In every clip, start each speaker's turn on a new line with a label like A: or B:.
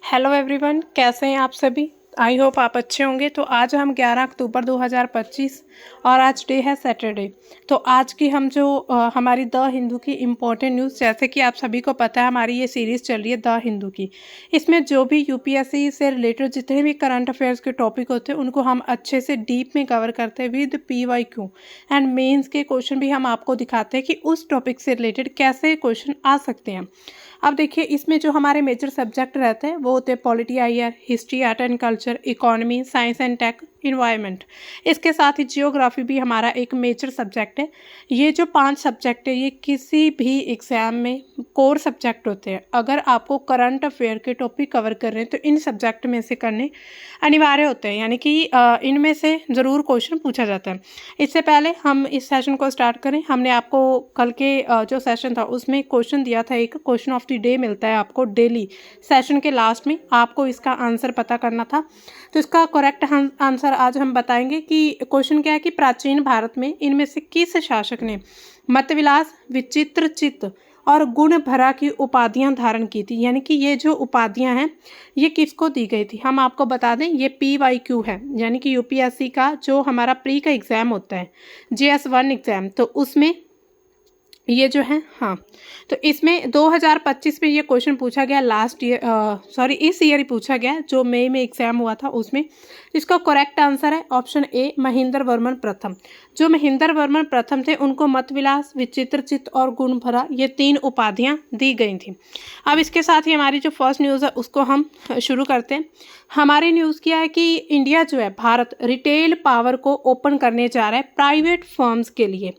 A: Hello everyone, कैसे हैं आप सभी। आई होप आप अच्छे होंगे। तो आज हम 11 अक्टूबर 2025 और आज डे है सैटरडे। तो आज की हम जो हमारी द हिंदू की इम्पोर्टेंट न्यूज़, जैसे कि आप सभी को पता है हमारी ये सीरीज़ चल रही है द हिंदू की। इसमें जो भी यूपीएससी से रिलेटेड जितने भी करंट अफेयर्स के टॉपिक होते हैं उनको हम अच्छे से डीप में कवर करते हैं विद PYQ एंड मेंस के क्वेश्चन भी हम आपको दिखाते हैं कि उस टॉपिक से रिलेटेड कैसे क्वेश्चन आ सकते हैं। अब देखिए, इसमें जो हमारे मेजर सब्जेक्ट रहते हैं वो होते हैं polity IR, history, art and culture, economy, science and tech, environment. इसके साथ ही जियोग्राफी भी हमारा एक मेजर सब्जेक्ट है। ये जो 5 सब्जेक्ट है ये किसी भी एग्ज़ाम में कोर सब्जेक्ट होते हैं। अगर आपको करंट अफेयर के टॉपिक कवर कर रहे हैं तो इन सब्जेक्ट में से करने अनिवार्य होते हैं, यानी कि इनमें से ज़रूर क्वेश्चन पूछा जाता है। इससे पहले हम इस सेशन को स्टार्ट करें, हमने आपको कल के जो सेशन था उसमें क्वेश्चन दिया था, एक क्वेश्चन ऑफ द डे मिलता है आपको डेली सेशन के लास्ट में। आपको इसका आंसर पता करना था, तो इसका करेक्ट आंसर आज हम बताएंगे कि क्वेश्चन क्या है कि प्राचीन भारत में इनमें से किस शासक ने मतविलास, विचित्र चित्त और गुण भरा की उपाधियां धारण की थी। यानी कि ये जो उपाधियां हैं ये किसको दी गई थी, हम आपको बता दें ये PYQ है, यानी कि यूपीएससी का जो हमारा प्री का एग्ज़ाम होता है JS1 एग्ज़ाम, तो उसमें ये जो है, हाँ, तो इसमें 2025 में ये क्वेश्चन पूछा गया, लास्ट ईयर इस ईयर ही पूछा गया, जो मई में एग्जाम हुआ था उसमें। इसका करेक्ट आंसर है ऑप्शन ए, महेंद्र वर्मन प्रथम। जो महेंद्र वर्मन प्रथम थे उनको मतविलास, विचित्र चित्त और गुण भरा ये 3 उपाधियां दी गई थी। अब इसके साथ ही हमारी जो फर्स्ट न्यूज़ है उसको हम शुरू करते हैं। हमारी न्यूज़ क्या है कि इंडिया जो है, भारत रिटेल पावर को ओपन करने जा रहा है प्राइवेट फर्म्स के लिए।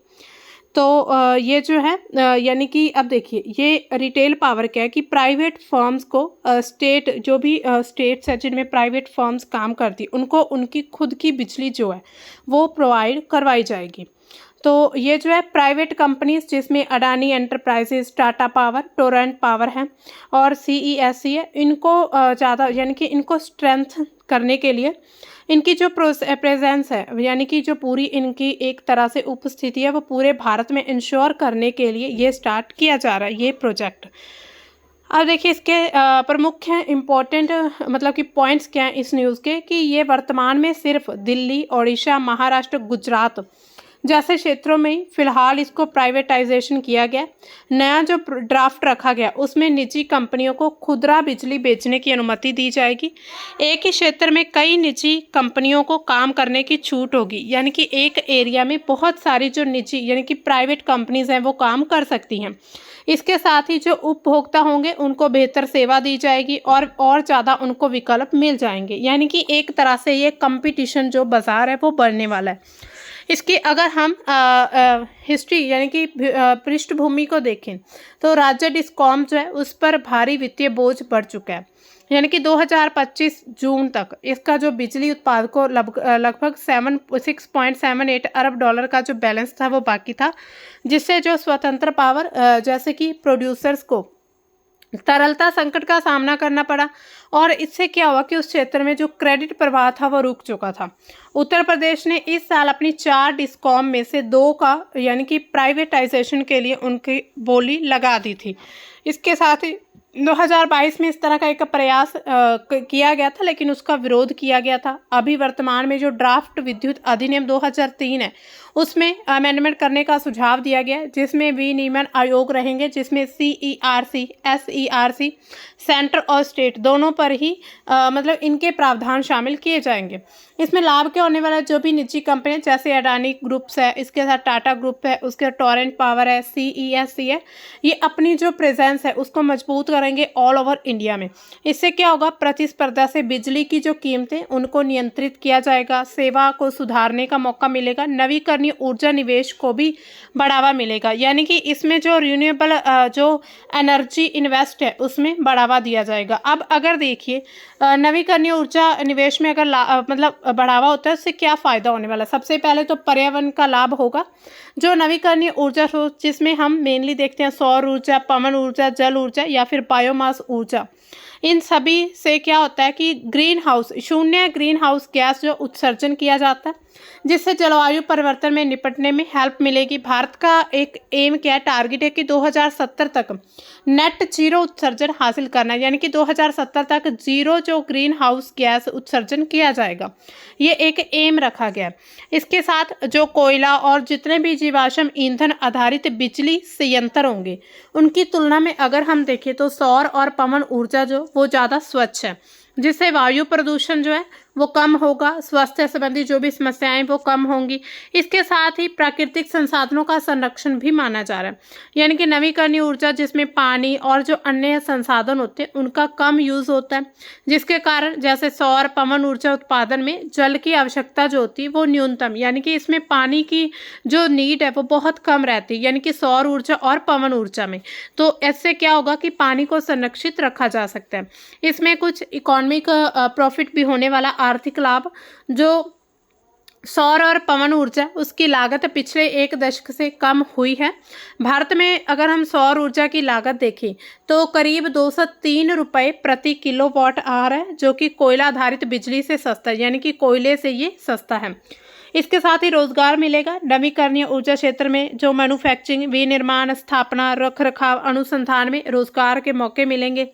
A: तो ये जो है यानी कि अब देखिए ये रिटेल पावर क्या है कि प्राइवेट फर्म्स को स्टेट जो भी स्टेट्स है जिनमें प्राइवेट फर्म्स काम करती उनको उनकी खुद की बिजली जो है वो प्रोवाइड करवाई जाएगी। तो ये जो है प्राइवेट कंपनीज जिसमें Adani enterprises, Tata power, Torrent power है और CESC है, इनको ज़्यादा यानी कि इनको स्ट्रेंथ करने के लिए इनकी जो प्रेजेंस है, यानी कि जो पूरी इनकी एक तरह से उपस्थिति है वो पूरे भारत में इंश्योर करने के लिए ये स्टार्ट किया जा रहा है ये प्रोजेक्ट। अब देखिए इसके प्रमुख इम्पोर्टेंट मतलब कि पॉइंट्स क्या हैं इस न्यूज़ के, कि ये वर्तमान में सिर्फ दिल्ली, ओडिशा, महाराष्ट्र, गुजरात जैसे क्षेत्रों में फिलहाल इसको प्राइवेटाइजेशन किया गया। नया जो ड्राफ्ट रखा गया उसमें निजी कंपनियों को खुदरा बिजली बेचने की अनुमति दी जाएगी। एक ही क्षेत्र में कई निजी कंपनियों को काम करने की छूट होगी, यानी कि एक एरिया में बहुत सारी जो निजी यानी कि प्राइवेट कंपनीज हैं वो काम कर सकती हैं। इसके साथ ही जो उपभोक्ता होंगे उनको बेहतर सेवा दी जाएगी और ज़्यादा उनको विकल्प मिल जाएंगे, यानी कि एक तरह से ये कंपटीशन जो बाज़ार है वो बढ़ने वाला है। इसकी अगर हम हिस्ट्री यानी कि पृष्ठभूमि को देखें तो राज्य डिस्कॉम जो है उस पर भारी वित्तीय बोझ बढ़ चुका है। यानी कि 2025 जून तक इसका जो बिजली उत्पाद को लगभग 6.78 अरब डॉलर का जो बैलेंस था वो बाकी था, जिससे जो स्वतंत्र पावर जैसे कि प्रोड्यूसर्स को तरलता संकट का सामना करना पड़ा। और इससे क्या हुआ कि उस क्षेत्र में जो क्रेडिट प्रवाह था वो रुक चुका था। उत्तर प्रदेश ने इस साल अपनी 4 डिस्कॉम में से 2 का यानी कि प्राइवेटाइजेशन के लिए उनकी बोली लगा दी थी। इसके साथ ही 2022 में इस तरह का एक प्रयास किया गया था, लेकिन उसका विरोध किया गया था। अभी वर्तमान में जो ड्राफ्ट विद्युत अधिनियम 2003 है उसमें अमेंडमेंट करने का सुझाव दिया गया है, जिसमें विनियमन आयोग रहेंगे, जिसमें CERC, SERC, सेंटर और स्टेट दोनों पर ही मतलब इनके प्रावधान शामिल किए जाएंगे। इसमें लाभ क्या होने वाला है, जो भी निजी कंपनी जैसे अडानी ग्रुप्स है, इसके साथ टाटा ग्रुप है, उसके टोरेंट पावर है, CESC है, ये अपनी जो प्रेजेंस है उसको मजबूत करेंगे ऑल ओवर इंडिया में। इससे क्या होगा, प्रतिस्पर्धा से बिजली की जो कीमतें उनको नियंत्रित किया जाएगा, सेवा को सुधारने का मौका मिलेगा, नवीकरणीय ऊर्जा निवेश को भी बढ़ावा मिलेगा। यानी कि इसमें जो रिन्यूएबल जो एनर्जी इन्वेस्ट है उसमें बढ़ावा दिया जाएगा। अब अगर देखिए नवीकरणीय ऊर्जा निवेश में अगर मतलब बढ़ावा होता है उससे क्या फ़ायदा होने वाला है। सबसे पहले तो पर्यावरण का लाभ होगा। जो नवीकरणीय ऊर्जा स्रोत जिसमें हम मेनली देखते हैं सौर ऊर्जा, पवन ऊर्जा, जल ऊर्जा या फिर बायोमास ऊर्जा, इन सभी से क्या होता है कि शून्य ग्रीन हाउस गैस जो उत्सर्जन किया जाता है, जिससे जलवायु परिवर्तन में निपटने में हेल्प मिलेगी। भारत का एक एम क्या है, टारगेट है कि 2070 तक नेट जीरो उत्सर्जन हासिल करना है, यानी कि 2070 तक जीरो जो ग्रीन हाउस गैस उत्सर्जन किया जाएगा, ये एक एम रखा गया है। इसके साथ जो कोयला और जितने भी जीवाश्म ईंधन आधारित बिजली संयंत्र होंगे, उनकी तुलना में अगर हम देखें तो सौर और पवन ऊर्जा जो वो ज़्यादा स्वच्छ है, जिससे वायु प्रदूषण जो है वो कम होगा, स्वास्थ्य संबंधी जो भी समस्याएं वो कम होंगी। इसके साथ ही प्राकृतिक संसाधनों का संरक्षण भी माना जा रहा है, यानी कि नवीकरणीय ऊर्जा जिसमें पानी और जो अन्य संसाधन होते हैं उनका कम यूज होता है, जिसके कारण जैसे सौर पवन ऊर्जा उत्पादन में जल की आवश्यकता जो होती है वो न्यूनतम, यानी कि इसमें पानी की जो नीड है वो बहुत कम रहती है, यानी कि सौर ऊर्जा और पवन ऊर्जा में। तो इससे क्या होगा कि पानी को संरक्षित रखा जा सकता है। इसमें कुछ इकोनॉमिक प्रॉफिट भी होने वाला, आर्थिक लाभ। जो सौर और पवन ऊर्जा उसकी लागत पिछले एक दशक से कम हुई है। भारत में अगर हम सौर ऊर्जा की लागत देखें तो करीब 203 रुपये प्रति किलोवाट आ रहा है, जो कि कोयला आधारित बिजली से सस्ता है, यानी कि कोयले से ये सस्ता है। इसके साथ ही रोजगार मिलेगा नवीकरणीय ऊर्जा क्षेत्र में, जो मैन्युफैक्चरिंग, विनिर्माण, स्थापना, रख रखाव, अनुसंधान में रोजगार के मौके मिलेंगे।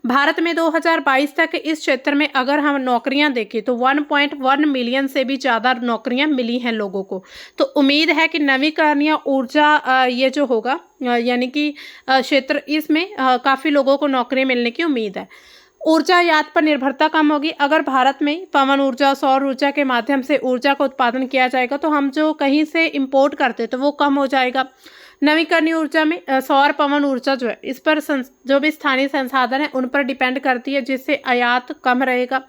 A: भारत में 2022 तक इस क्षेत्र में अगर हम नौकरियां देखें तो 1.1 मिलियन से भी ज़्यादा नौकरियां मिली हैं लोगों को। तो उम्मीद है कि नवीकरणीय ऊर्जा ये जो होगा, यानी कि क्षेत्र, इसमें काफ़ी लोगों को नौकरी मिलने की उम्मीद है। ऊर्जा आयात पर निर्भरता कम होगी। अगर भारत में पवन ऊर्जा, सौर ऊर्जा के माध्यम से ऊर्जा का उत्पादन किया जाएगा तो हम जो कहीं से इंपोर्ट करते तो वो कम हो जाएगा। नवीकरणीय ऊर्जा में सौर पवन ऊर्जा जो है, इस पर जो भी स्थानीय संसाधन है उन पर डिपेंड करती है, जिससे आयात कम रहेगा।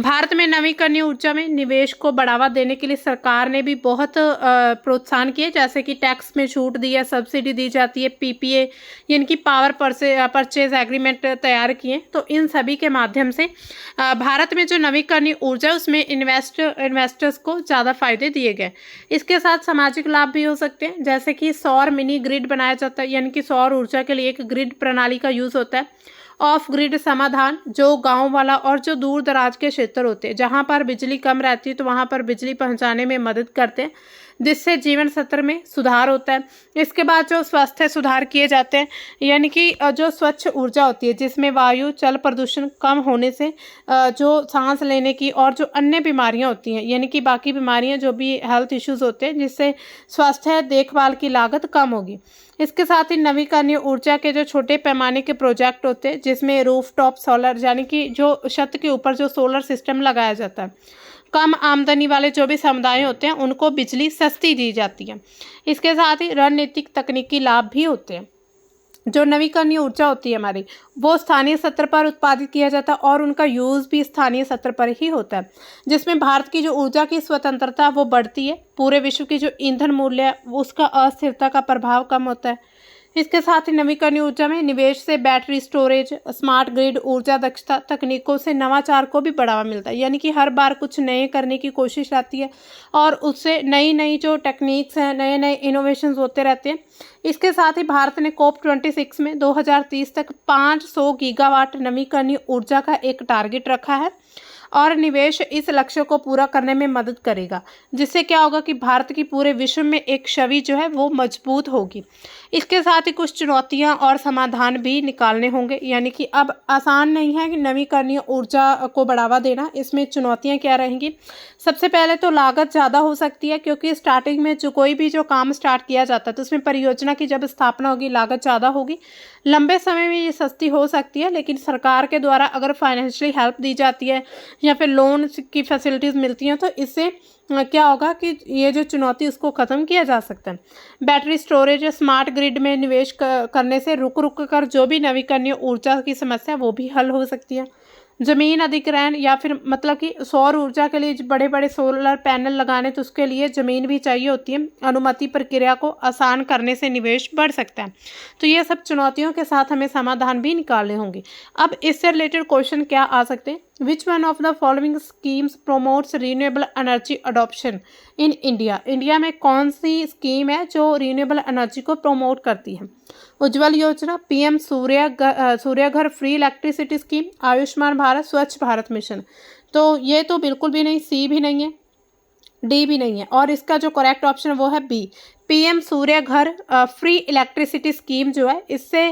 A: भारत में नवीकरणीय ऊर्जा में निवेश को बढ़ावा देने के लिए सरकार ने भी बहुत प्रोत्साहन किए, जैसे कि टैक्स में छूट दी है, सब्सिडी दी जाती है, पीपीए यानी कि पावर परचेज एग्रीमेंट तैयार किए। तो इन सभी के माध्यम से भारत में जो नवीकरणीय ऊर्जा उसमें इन्वेस्टर्स को ज़्यादा फायदे दिए गए। इसके साथ सामाजिक लाभ भी हो सकते हैं, जैसे कि सौर मिनी ग्रिड बनाया जाता है, यानी कि सौर ऊर्जा के लिए एक ग्रिड प्रणाली का यूज़ होता है। ऑफ ग्रिड समाधान, जो गांव वाला और जो दूर दराज के क्षेत्र होते हैं जहां पर बिजली कम रहती है तो वहां पर बिजली पहुंचाने में मदद करते हैं, जिससे जीवन स्तर में सुधार होता है। इसके बाद जो स्वास्थ्य सुधार किए जाते हैं, यानी कि जो स्वच्छ ऊर्जा होती है जिसमें वायु जल प्रदूषण कम होने से जो सांस लेने की और जो अन्य बीमारियां होती हैं, यानी कि बाकी बीमारियां जो भी हेल्थ इश्यूज होते हैं, जिससे स्वास्थ्य देखभाल की लागत कम होगी। इसके साथ ही नवीकरणीय ऊर्जा के जो छोटे पैमाने के प्रोजेक्ट होते हैं, जिसमें रूफटॉप सोलर, यानी कि जो छत के ऊपर जो सोलर सिस्टम लगाया जाता है, कम आमदनी वाले जो भी समुदाय होते हैं उनको बिजली सस्ती दी जाती है। इसके साथ ही रणनीतिक तकनीकी लाभ भी होते हैं। जो नवीकरणीय ऊर्जा होती है हमारी, वो स्थानीय स्तर पर उत्पादित किया जाता है और उनका यूज़ भी स्थानीय स्तर पर ही होता है, जिसमें भारत की जो ऊर्जा की स्वतंत्रता वो बढ़ती है। पूरे विश्व की जो ईंधन मूल्य है उसका अस्थिरता का प्रभाव कम होता है। इसके साथ ही नवीकरणीय ऊर्जा में निवेश से बैटरी स्टोरेज, स्मार्ट ग्रिड, ऊर्जा दक्षता तकनीकों से नवाचार को भी बढ़ावा मिलता है, यानी कि हर बार कुछ नए करने की कोशिश रहती है और उससे नई नई जो टेक्निक्स हैं, नए नए इनोवेशंस होते रहते हैं। इसके साथ ही भारत ने COP26 में 2030 तक 500 गीगावाट नवीकरणीय ऊर्जा का एक टारगेट रखा है और निवेश इस लक्ष्य को पूरा करने में मदद करेगा, जिससे क्या होगा कि भारत की पूरे विश्व में एक छवि जो है वो मजबूत होगी। इसके साथ ही कुछ चुनौतियां और समाधान भी निकालने होंगे, यानी कि अब आसान नहीं है कि नवीकरणीय ऊर्जा को बढ़ावा देना। इसमें चुनौतियां क्या रहेंगी? सबसे पहले तो लागत ज़्यादा हो सकती है, क्योंकि स्टार्टिंग में कोई भी जो काम स्टार्ट किया जाता है तो उसमें परियोजना की जब स्थापना होगी लागत ज़्यादा होगी। लंबे समय में ये सस्ती हो सकती है, लेकिन सरकार के द्वारा अगर फाइनेंशियली हेल्प दी जाती है या फिर लोन की फैसिलिटीज़ मिलती हैं तो इससे क्या होगा कि ये जो चुनौती उसको ख़त्म किया जा सकता है। बैटरी स्टोरेज, स्मार्ट ग्रिड में निवेश करने से रुक कर जो भी नवीकरणीय ऊर्जा की समस्या वो भी हल हो सकती है। ज़मीन अधिग्रहण, या फिर मतलब कि सौर ऊर्जा के लिए बड़े बड़े सोलर पैनल लगाने तो उसके लिए ज़मीन भी चाहिए होती है। अनुमति प्रक्रिया को आसान करने से निवेश बढ़ सकता है। तो ये सब चुनौतियों के साथ हमें समाधान भी निकालने होंगे। अब इससे रिलेटेड क्वेश्चन क्या आ सकते हैं? विच one of the following schemes promotes renewable energy adoption in India? India में कौन सी स्कीम है जो रीन्यूएबल एनर्जी को प्रोमोट करती है? उज्ज्वल योजना, PM Surya Ghar free electricity scheme, Ayushman Bharat, स्वच्छ भारत मिशन। तो ये तो बिल्कुल भी नहीं, सी भी नहीं है, डी भी नहीं है, और इसका जो करेक्ट ऑप्शन वो है बी, पीएम सूर्य घर फ्री इलेक्ट्रिसिटी स्कीम जो है, इससे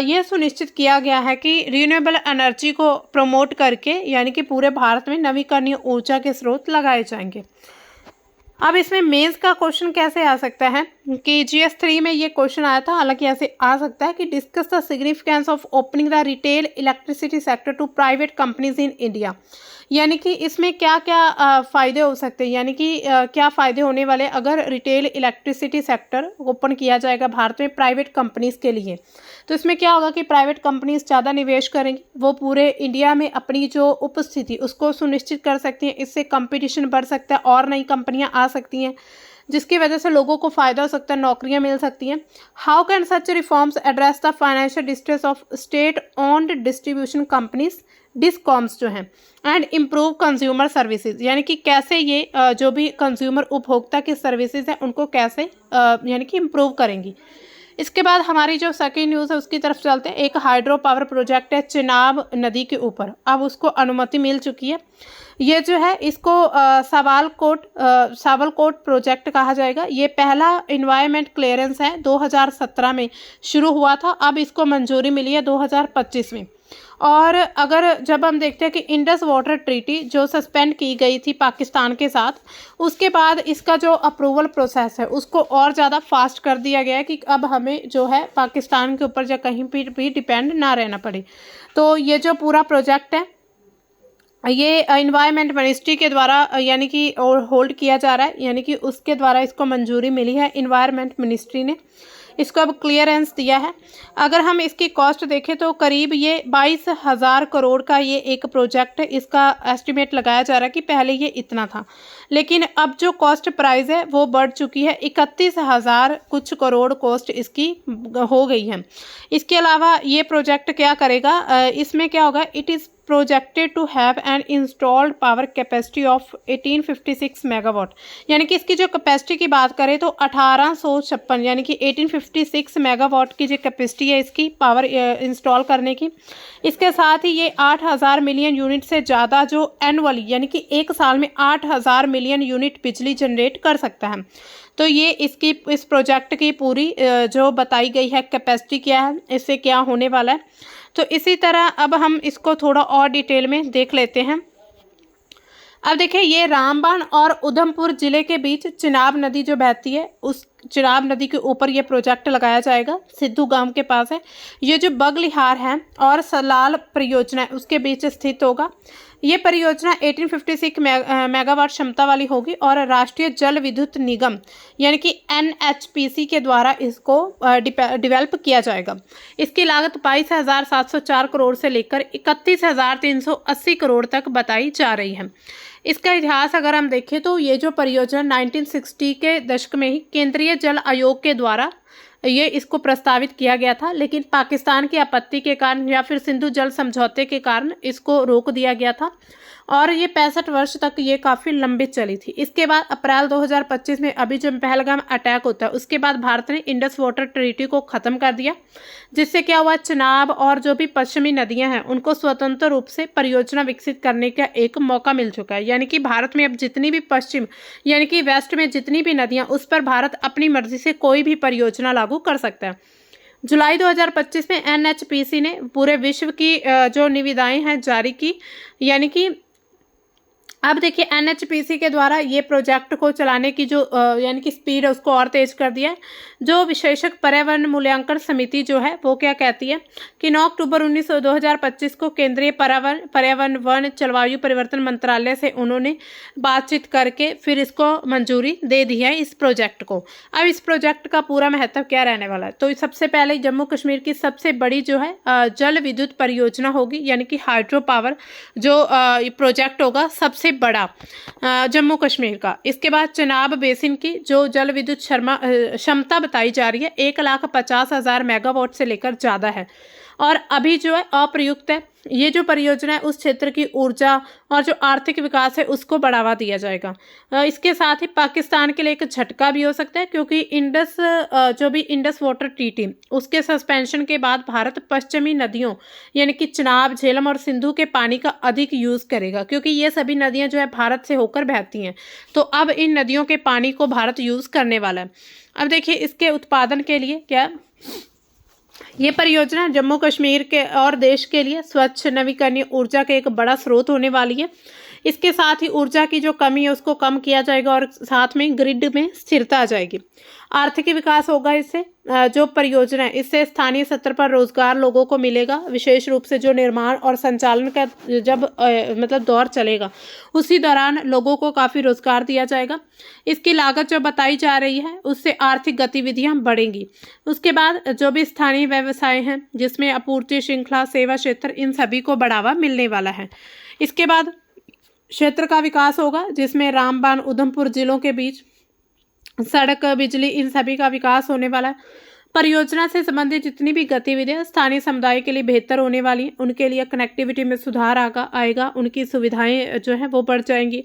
A: ये सुनिश्चित किया गया है कि रिन्यूएबल एनर्जी को प्रमोट करके यानी कि पूरे भारत में नवीकरणीय ऊर्जा के स्रोत लगाए जाएंगे। अब इसमें मेंस का क्वेश्चन कैसे आ सकता है कि जीएस 3 में ये क्वेश्चन आया था, हालांकि ऐसे आ सकता है कि discuss the significance of opening the retail electricity sector to private companies in India. यानी कि इसमें क्या क्या फ़ायदे हो सकते हैं, यानी कि क्या फ़ायदे होने वाले अगर रिटेल इलेक्ट्रिसिटी सेक्टर ओपन किया जाएगा भारत में प्राइवेट कंपनीज़ के लिए। तो इसमें क्या होगा कि प्राइवेट कंपनीज़ ज़्यादा निवेश करेंगी, वो पूरे इंडिया में अपनी जो उपस्थिति उसको सुनिश्चित कर सकती हैं, इससे कंपटीशन बढ़ सकता है और नई कंपनियां आ सकती हैं, जिसकी वजह से लोगों को फ़ायदा हो सकता है, नौकरियां मिल सकती हैं। How can such reforms address the financial distress of state owned distribution companies, discoms जो हैं, एंड इम्प्रूव कंज्यूमर सर्विसेज, यानी कि कैसे ये जो भी कंज्यूमर उपभोक्ता की सर्विसेज हैं उनको कैसे यानी कि इम्प्रूव करेंगी। इसके बाद हमारी जो सेकेंड न्यूज़ है उसकी तरफ चलते हैं। एक हाइड्रो पावर प्रोजेक्ट है चिनाब नदी के ऊपर, अब उसको अनुमति मिल चुकी है। ये जो है इसको सावलकोट प्रोजेक्ट कहा जाएगा। ये पहला इन्वायरमेंट क्लियरेंस है, 2017 में शुरू हुआ था, अब इसको मंजूरी मिली है 2025 में। और अगर जब हम देखते हैं कि इंडस वाटर ट्रीटी जो सस्पेंड की गई थी पाकिस्तान के साथ, उसके बाद इसका जो अप्रूवल प्रोसेस है उसको और ज़्यादा फास्ट कर दिया गया है कि अब हमें जो है पाकिस्तान के ऊपर या कहीं पर भी डिपेंड ना रहना पड़े। तो ये जो पूरा प्रोजेक्ट है ये इन्वायरमेंट मिनिस्ट्री के द्वारा यानी कि होल्ड किया जा रहा है, यानी कि उसके द्वारा इसको मंजूरी मिली है, इन्वायरमेंट मिनिस्ट्री ने इसको अब क्लियरेंस दिया है। अगर हम इसकी कॉस्ट देखें तो करीब ये 22,000 करोड़ का ये एक प्रोजेक्ट है, इसका एस्टिमेट लगाया जा रहा है कि पहले ये इतना था, लेकिन अब जो कॉस्ट प्राइस है वो बढ़ चुकी है, 31,000 कुछ करोड़ कॉस्ट इसकी हो गई है। इसके अलावा ये प्रोजेक्ट क्या करेगा, इसमें क्या होगा, it is projected to have an installed power capacity of 1856 megawatt, यानी कि इसकी जो कैपेसिटी की बात करें तो 1856 यानी कि 1856 मेगावाट की जो कैपेसिटी है इसकी पावर इंस्टॉल करने की। इसके साथ ही ये 8,000 मिलियन यूनिट से ज़्यादा जो एनुअली यानी कि एक साल में 8,000 मिलियन यूनिट बिजली जनरेट कर सकता है। तो ये इस प्रोजेक्ट की पूरी जो बताई गई है कैपेसिटी क्या है, इससे क्या होने वाला है। तो इसी तरह अब हम इसको थोड़ा और डिटेल में देख लेते हैं। अब देखिए ये रामबाण और उधमपुर जिले के बीच चिनाब नदी जो बहती है, उस चिनाब नदी के ऊपर ये प्रोजेक्ट लगाया जाएगा, सिद्धू गांव के पास है। ये जो बगलिहार है और सलाल परियोजना है उसके बीच स्थित होगा। ये परियोजना 1856 मेगावाट क्षमता वाली होगी और राष्ट्रीय जल विद्युत निगम यानी कि NHPC के द्वारा इसको डेवलप किया जाएगा। इसकी लागत 22,704 करोड़ से लेकर 31,380 करोड़ तक बताई जा रही है। इसका इतिहास अगर हम देखें तो ये जो परियोजना 1960 के दशक में ही केंद्रीय जल आयोग के द्वारा ये इसको प्रस्तावित किया गया था, लेकिन पाकिस्तान की आपत्ति के कारण या फिर सिंधु जल समझौते के कारण इसको रोक दिया गया था और ये 65 वर्ष तक ये काफ़ी लंबित चली थी। इसके बाद अप्रैल 2025 में अभी जो पहलगाम अटैक होता है उसके बाद भारत ने इंडस वाटर ट्रीटी को ख़त्म कर दिया, जिससे क्या हुआ, चिनाब और जो भी पश्चिमी नदियां हैं उनको स्वतंत्र रूप से परियोजना विकसित करने का एक मौका मिल चुका है। यानी कि भारत में अब जितनी भी पश्चिम यानी कि वेस्ट में जितनी भी नदियाँ, उस पर भारत अपनी मर्जी से कोई भी परियोजना लागू कर सकता है। जुलाई 2025 में NHPC ने पूरे विश्व की जो निविदाएं हैं जारी की, यानी कि अब देखिए NHPC के द्वारा ये प्रोजेक्ट को चलाने की जो यानी कि स्पीड है उसको और तेज कर दिया है। जो विशेषज्ञ पर्यावरण मूल्यांकन समिति जो है वो क्या कहती है कि 9 अक्टूबर 2025 को केंद्रीय पर्यावरण वन जलवायु परिवर्तन मंत्रालय से उन्होंने बातचीत करके फिर इसको मंजूरी दे दी है इस प्रोजेक्ट को। अब इस प्रोजेक्ट का पूरा महत्व क्या रहने वाला है, तो सबसे पहले जम्मू कश्मीर की सबसे बड़ी जो है जल विद्युत परियोजना होगी, यानी कि हाइड्रो पावर जो प्रोजेक्ट होगा सबसे बड़ा जम्मू कश्मीर का। इसके बाद चिनाब बेसिन की जो जल विद्युत क्षमता बताई जा रही है 1,50,000 मेगावाट से लेकर ज़्यादा है। और अभी जो है अप्रयुक्त है। ये जो परियोजना है उस क्षेत्र की ऊर्जा और जो आर्थिक विकास है उसको बढ़ावा दिया जाएगा। इसके साथ ही पाकिस्तान के लिए एक झटका भी हो सकता है, क्योंकि जो भी इंडस वाटर ट्रीटी उसके सस्पेंशन के बाद भारत पश्चिमी नदियों यानी कि चिनाब, झेलम और सिंधु के पानी का अधिक यूज करेगा, क्योंकि ये सभी नदियां जो है भारत से होकर बहती हैं। तो अब इन नदियों के पानी को भारत यूज करने वाला है। अब देखिए इसके उत्पादन के लिए क्या ये परियोजना जम्मू कश्मीर के और देश के लिए स्वच्छ नवीकरणीय ऊर्जा के एक बड़ा स्रोत होने वाली है। इसके साथ ही ऊर्जा की जो कमी है उसको कम किया जाएगा और साथ में ग्रिड में स्थिरता आ जाएगी। आर्थिक विकास होगा इससे। जो परियोजना है इससे स्थानीय स्तर पर रोजगार लोगों को मिलेगा, विशेष रूप से जो निर्माण और संचालन का जब मतलब दौर चलेगा उसी दौरान लोगों को काफ़ी रोजगार दिया जाएगा। इसकी लागत जो बताई जा रही है उससे आर्थिक गतिविधियां बढ़ेंगी। उसके बाद जो भी स्थानीय व्यवसाय हैं जिसमें आपूर्ति श्रृंखला, सेवा क्षेत्र, इन सभी को बढ़ावा मिलने वाला है। इसके बाद क्षेत्र का विकास होगा जिसमें रामबान, उधमपुर जिलों के बीच सड़क, बिजली, इन सभी का विकास होने वाला है। परियोजना से संबंधित जितनी भी गतिविधियां स्थानीय समुदाय के लिए बेहतर होने वाली हैं, उनके लिए कनेक्टिविटी में सुधार आएगा, उनकी सुविधाएं जो है वो बढ़ जाएंगी।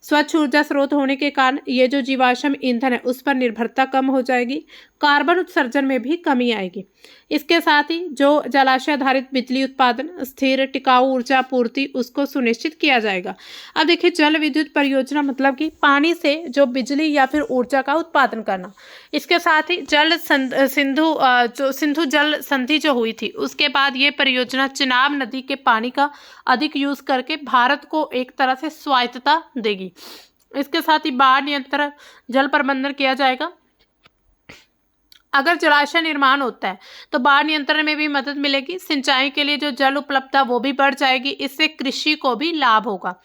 A: स्वच्छ ऊर्जा स्रोत होने के कारण ये जो जीवाश्म ईंधन है उस पर निर्भरता कम हो जाएगी, कार्बन उत्सर्जन में भी कमी आएगी। इसके साथ ही जो जलाशय आधारित बिजली उत्पादन, स्थिर टिकाऊ ऊर्जा आपूर्ति उसको सुनिश्चित किया जाएगा। अब देखिए जल विद्युत परियोजना मतलब कि पानी से जो बिजली या फिर ऊर्जा का उत्पादन करना। इसके साथ ही सिंधु जल संधि जो हुई थी उसके बाद ये परियोजना चिनाब नदी के पानी का अधिक यूज करके भारत को एक तरह से स्वायत्तता देगी। इसके साथ ही बाढ़ नियंत्रण, जल प्रबंधन किया जाएगा। अगर जलाशय निर्माण होता है तो बाढ़ नियंत्रण में भी मदद मिलेगी। सिंचाई के लिए जो जल उपलब्धता वो भी बढ़ जाएगी, इससे कृषि को भी लाभ होगा।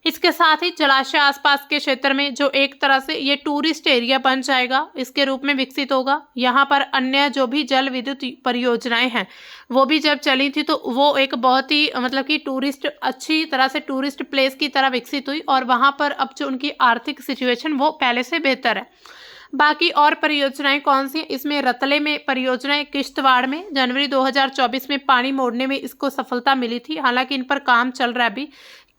A: इसके साथ ही जलाशय आसपास के क्षेत्र में जो एक तरह से ये टूरिस्ट एरिया बन जाएगा, इसके रूप में विकसित होगा। यहाँ पर अन्य जो भी जल विद्युत परियोजनाएं हैं वो भी जब चली थी तो वो एक बहुत ही मतलब कि अच्छी तरह से टूरिस्ट प्लेस की तरह विकसित हुई और वहाँ पर अब जो उनकी आर्थिक सिचुएशन वो पहले से बेहतर है। बाकी और परियोजनाएं कौन सी हैं? इसमें रतले में परियोजनाएं, किश्तवाड़ में जनवरी 2024 में पानी मोड़ने में इसको सफलता मिली थी, हालांकि इन पर काम चल रहा है अभी।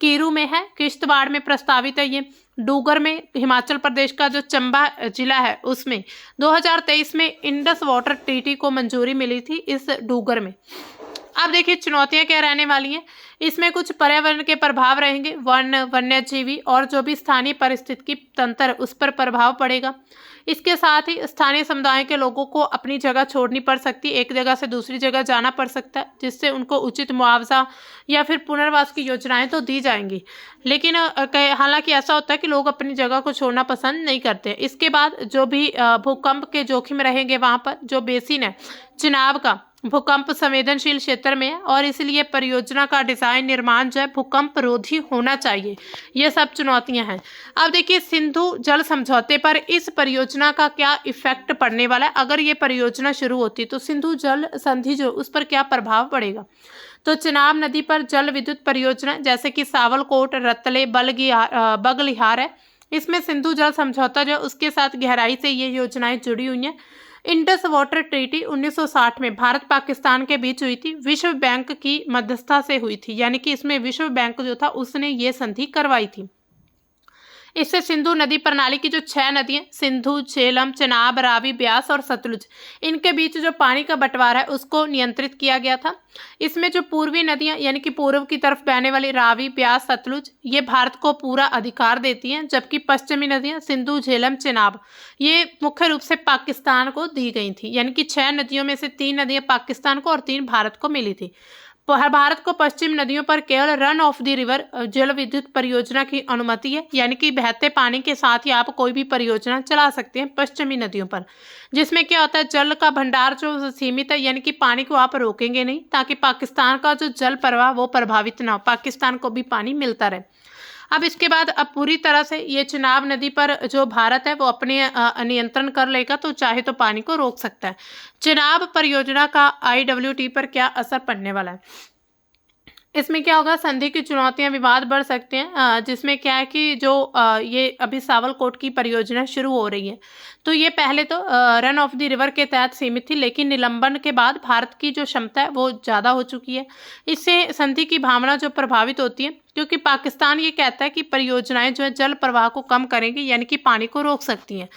A: कीरू में है, किश्तवाड़ में प्रस्तावित है ये। डूगर में हिमाचल प्रदेश का जो चंबा जिला है उसमें 2023 में इंडस वाटर ट्रीटी को मंजूरी मिली थी इस डूगर में। अब देखिए चुनौतियां क्या रहने वाली हैं। इसमें कुछ पर्यावरण के प्रभाव रहेंगे, वन्यजीवी और जो भी स्थानीय पारिस्थितिकी तंत्र है उस पर प्रभाव पड़ेगा। इसके साथ ही स्थानीय समुदाय के लोगों को अपनी जगह छोड़नी पड़ सकती है, एक जगह से दूसरी जगह जाना पड़ सकता है, जिससे उनको उचित मुआवजा या फिर पुनर्वास की योजनाएं तो दी जाएंगी। लेकिन हालांकि ऐसा होता है कि लोग अपनी जगह को छोड़ना पसंद नहीं करते। इसके बाद जो भी भूकंप के जोखिम रहेंगे, वहाँ पर जो बेसिन है चिनाब का भूकंप संवेदनशील क्षेत्र में है और इसलिए परियोजना का डिजाइन, निर्माण जो है भूकंप रोधी होना चाहिए। ये सब चुनौतियां हैं। अब देखिए सिंधु जल समझौते पर इस परियोजना का क्या इफेक्ट पड़ने वाला है। अगर ये परियोजना शुरू होती तो सिंधु जल संधि जो उस पर क्या प्रभाव पड़ेगा। तो चिनाब नदी पर जल विद्युत परियोजना जैसे कि सावलकोट, रतले, बगलिहार है, इसमें सिंधु जल समझौता जो उसके साथ गहराई से ये योजनाएं जुड़ी हुई हैं। इंडस वाटर ट्रीटी 1960 में भारत पाकिस्तान के बीच हुई थी, विश्व बैंक की मध्यस्थता से हुई थी, यानी कि इसमें विश्व बैंक जो था उसने ये संधि करवाई थी। इससे सिंधु नदी प्रणाली की जो 6 नदियां सिंधु, झेलम, चिनाब, रावी, ब्यास और सतलुज, इनके बीच जो पानी का बंटवारा है उसको नियंत्रित किया गया था। इसमें जो पूर्वी नदियां यानी कि पूर्व की तरफ बहने वाली रावी, ब्यास, सतलुज ये भारत को पूरा अधिकार देती हैं, जबकि पश्चिमी नदियां सिंधु, झेलम, चिनाब ये मुख्य रूप से पाकिस्तान को दी गई थी। यानी कि 6 नदियों में से 3 नदियां पाकिस्तान को और 3 भारत को मिली थी। भारत को पश्चिम नदियों पर केवल रन ऑफ द रिवर जल विद्युत परियोजना की अनुमति है, यानी कि बहते पानी के साथ ही आप कोई भी परियोजना चला सकते हैं पश्चिमी नदियों पर, जिसमें क्या होता है जल का भंडार जो सीमित है, यानी कि पानी को आप रोकेंगे नहीं ताकि पाकिस्तान का जो जल प्रवाह वो प्रभावित ना हो, पाकिस्तान को भी पानी मिलता रहे। अब इसके बाद अब पूरी तरह से ये चिनाब नदी पर जो भारत है वो अपने नियंत्रण कर लेगा, तो चाहे तो पानी को रोक सकता है। चिनाब परियोजना का IWT पर क्या असर पड़ने वाला है। इसमें क्या होगा, संधि की चुनौतियां, विवाद बढ़ सकते हैं, जिसमें क्या है कि जो ये अभी सावलकोट की परियोजना शुरू हो रही है, तो ये पहले तो रन ऑफ द रिवर के तहत सीमित थी, लेकिन निलंबन के बाद भारत की जो क्षमता है वो ज़्यादा हो चुकी है। इससे संधि की भावना जो प्रभावित होती है, क्योंकि पाकिस्तान ये कहता है कि परियोजनाएं जो है जल प्रवाह को कम करेंगी, यानी कि पानी को रोक सकती हैं।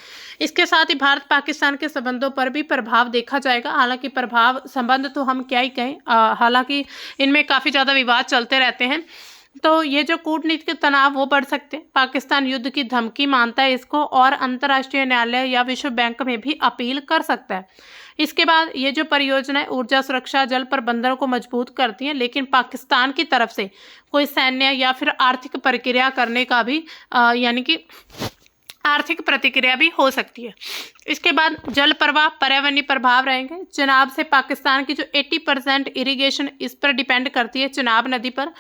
A: इसके साथ ही भारत पाकिस्तान के संबंधों पर भी प्रभाव देखा जाएगा। हालांकि प्रभाव संबंध तो हम क्या ही कहें, हालांकि इनमें काफ़ी ज़्यादा विवाद चलते रहते हैं। तो ये जो कूटनीतिक तनाव वो बढ़ सकते हैं। पाकिस्तान युद्ध की धमकी मानता है इसको, और अंतर्राष्ट्रीय न्यायालय या विश्व बैंक में भी अपील कर सकता है। इसके बाद ये जो परियोजनाएं ऊर्जा सुरक्षा, जल प्रबंधन को मजबूत करती हैं, लेकिन पाकिस्तान की तरफ से कोई सैन्य या फिर आर्थिक प्रक्रिया करने का भी यानी कि आर्थिक प्रतिक्रिया भी हो सकती है। इसके बाद जल प्रवाह, पर्यावरणीय प्रभाव रहेंगे। चिनाब से पाकिस्तान की जो 80% इरिगेशन इस पर डिपेंड करती है, चिनाब नदी पर।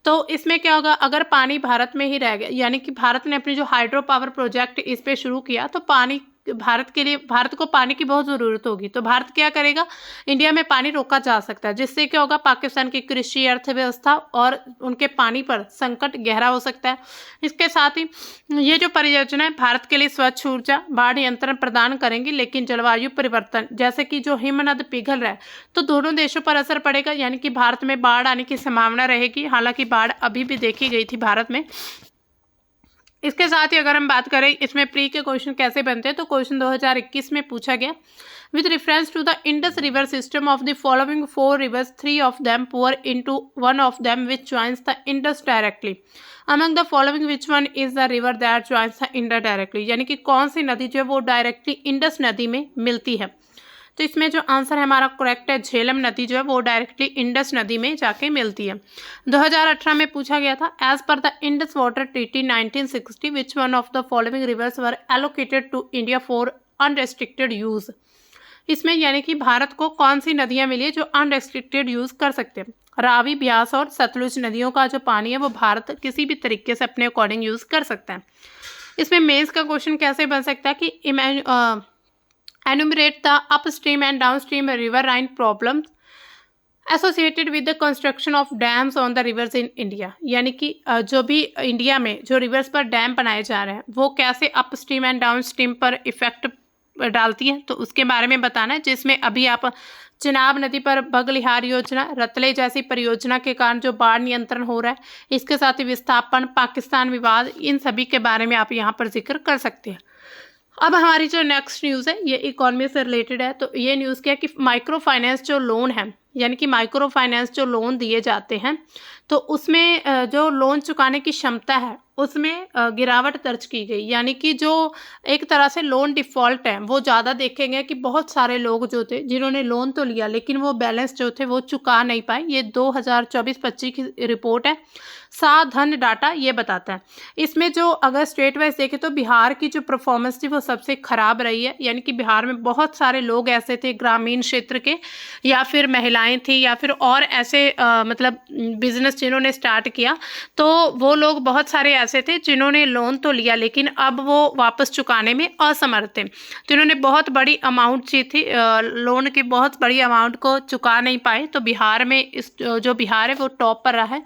A: तो इसमें क्या होगा, अगर पानी भारत में ही रह गया, यानी कि भारत ने अपनी जो हाइड्रो पावर प्रोजेक्ट इस पे शुरू किया, तो पानी भारत के लिए, भारत को पानी की बहुत ज़रूरत होगी, तो भारत क्या करेगा, इंडिया में पानी रोका जा सकता है, जिससे क्या होगा, पाकिस्तान की कृषि, अर्थव्यवस्था और उनके पानी पर संकट गहरा हो सकता है। इसके साथ ही ये जो परियोजनाएं भारत के लिए स्वच्छ ऊर्जा, बाढ़ नियंत्रण प्रदान करेंगी, लेकिन जलवायु परिवर्तन जैसे कि जो हिमनद पिघल रहा है, तो दोनों देशों पर असर पड़ेगा, यानी कि भारत में बाढ़ आने की संभावना रहेगी। हालांकि बाढ़ अभी भी देखी गई थी भारत में। इसके साथ ही अगर हम बात करें इसमें प्री के क्वेश्चन कैसे बनते हैं, तो क्वेश्चन 2021 में पूछा गया, with reference to the Indus river system of the following 4 rivers, 3 of them pour into one of them which joins the Indus directly. Among the following which one is the river that joins the Indus directly? यानी कि कौन सी नदी जो है वो directly Indus नदी में मिलती है। तो इसमें जो आंसर है हमारा करेक्ट है, झेलम नदी जो है वो डायरेक्टली इंडस नदी में जाके मिलती है। 2018 में पूछा गया था, as per the Indus water treaty 1960 which one of the following rivers were allocated to India for unrestricted use. इसमें यानी कि भारत को कौन सी नदियां मिली है जो अनरेस्ट्रिक्टेड यूज कर सकते हैं। रावी, ब्यास और सतलुज नदियों का जो पानी है वो भारत किसी भी तरीके से अपने अकॉर्डिंग यूज कर सकता है। इसमें मेंस का क्वेश्चन कैसे बन सकता है कि enumerate the upstream and downstream riverine problems associated with the construction of dams on the rivers in India। यानी कि जो भी इंडिया में जो रिवर्स पर डैम बनाए जा रहे हैं वो कैसे अपस्ट्रीम एंड डाउनस्ट्रीम पर इफेक्ट डालती हैं, तो उसके बारे में बताना है। जिसमें अभी आप चिनाब नदी पर बगलिहार योजना, रतले जैसी परियोजना के कारण जो बाढ़ नियंत्रण हो रहा है, इसके साथ ही विस्थापन, पाकिस्तान विवाद, इन सभी के बारे में आप यहाँ पर जिक्र कर सकते हैं। अब हमारी जो नेक्स्ट न्यूज़ है ये इकोनॉमी से रिलेटेड है। तो ये न्यूज़ क्या है कि माइक्रो फाइनेंस जो लोन है, यानी कि माइक्रो फाइनेंस जो लोन दिए जाते हैं, तो उसमें जो लोन चुकाने की क्षमता है उसमें गिरावट दर्ज की गई। यानी कि जो एक तरह से लोन डिफ़ॉल्ट है वो ज़्यादा देखे गए कि बहुत सारे लोग जो थे जिन्होंने लोन तो लिया लेकिन वो बैलेंस जो थे वो चुका नहीं पाए। ये 2024-25 की रिपोर्ट है, साधन डाटा ये बताता है। इसमें जो अगर स्टेट वाइज देखें तो बिहार की जो परफॉर्मेंस थी वो सबसे ख़राब रही है। यानी कि बिहार में बहुत सारे लोग ऐसे थे ग्रामीण क्षेत्र के, या फिर महिलाएं थी, या फिर और ऐसे मतलब बिजनेस जिन्होंने स्टार्ट किया, तो वो लोग बहुत सारे ऐसे थे जिन्होंने लोन तो लिया लेकिन अब वो वापस चुकाने में असमर्थ थे। तो इन्होंने बहुत बड़ी अमाउंट ची थी, लोन की बहुत बड़ी अमाउंट को चुका नहीं पाए। तो बिहार में इस जो बिहार है वो टॉप पर रहा है।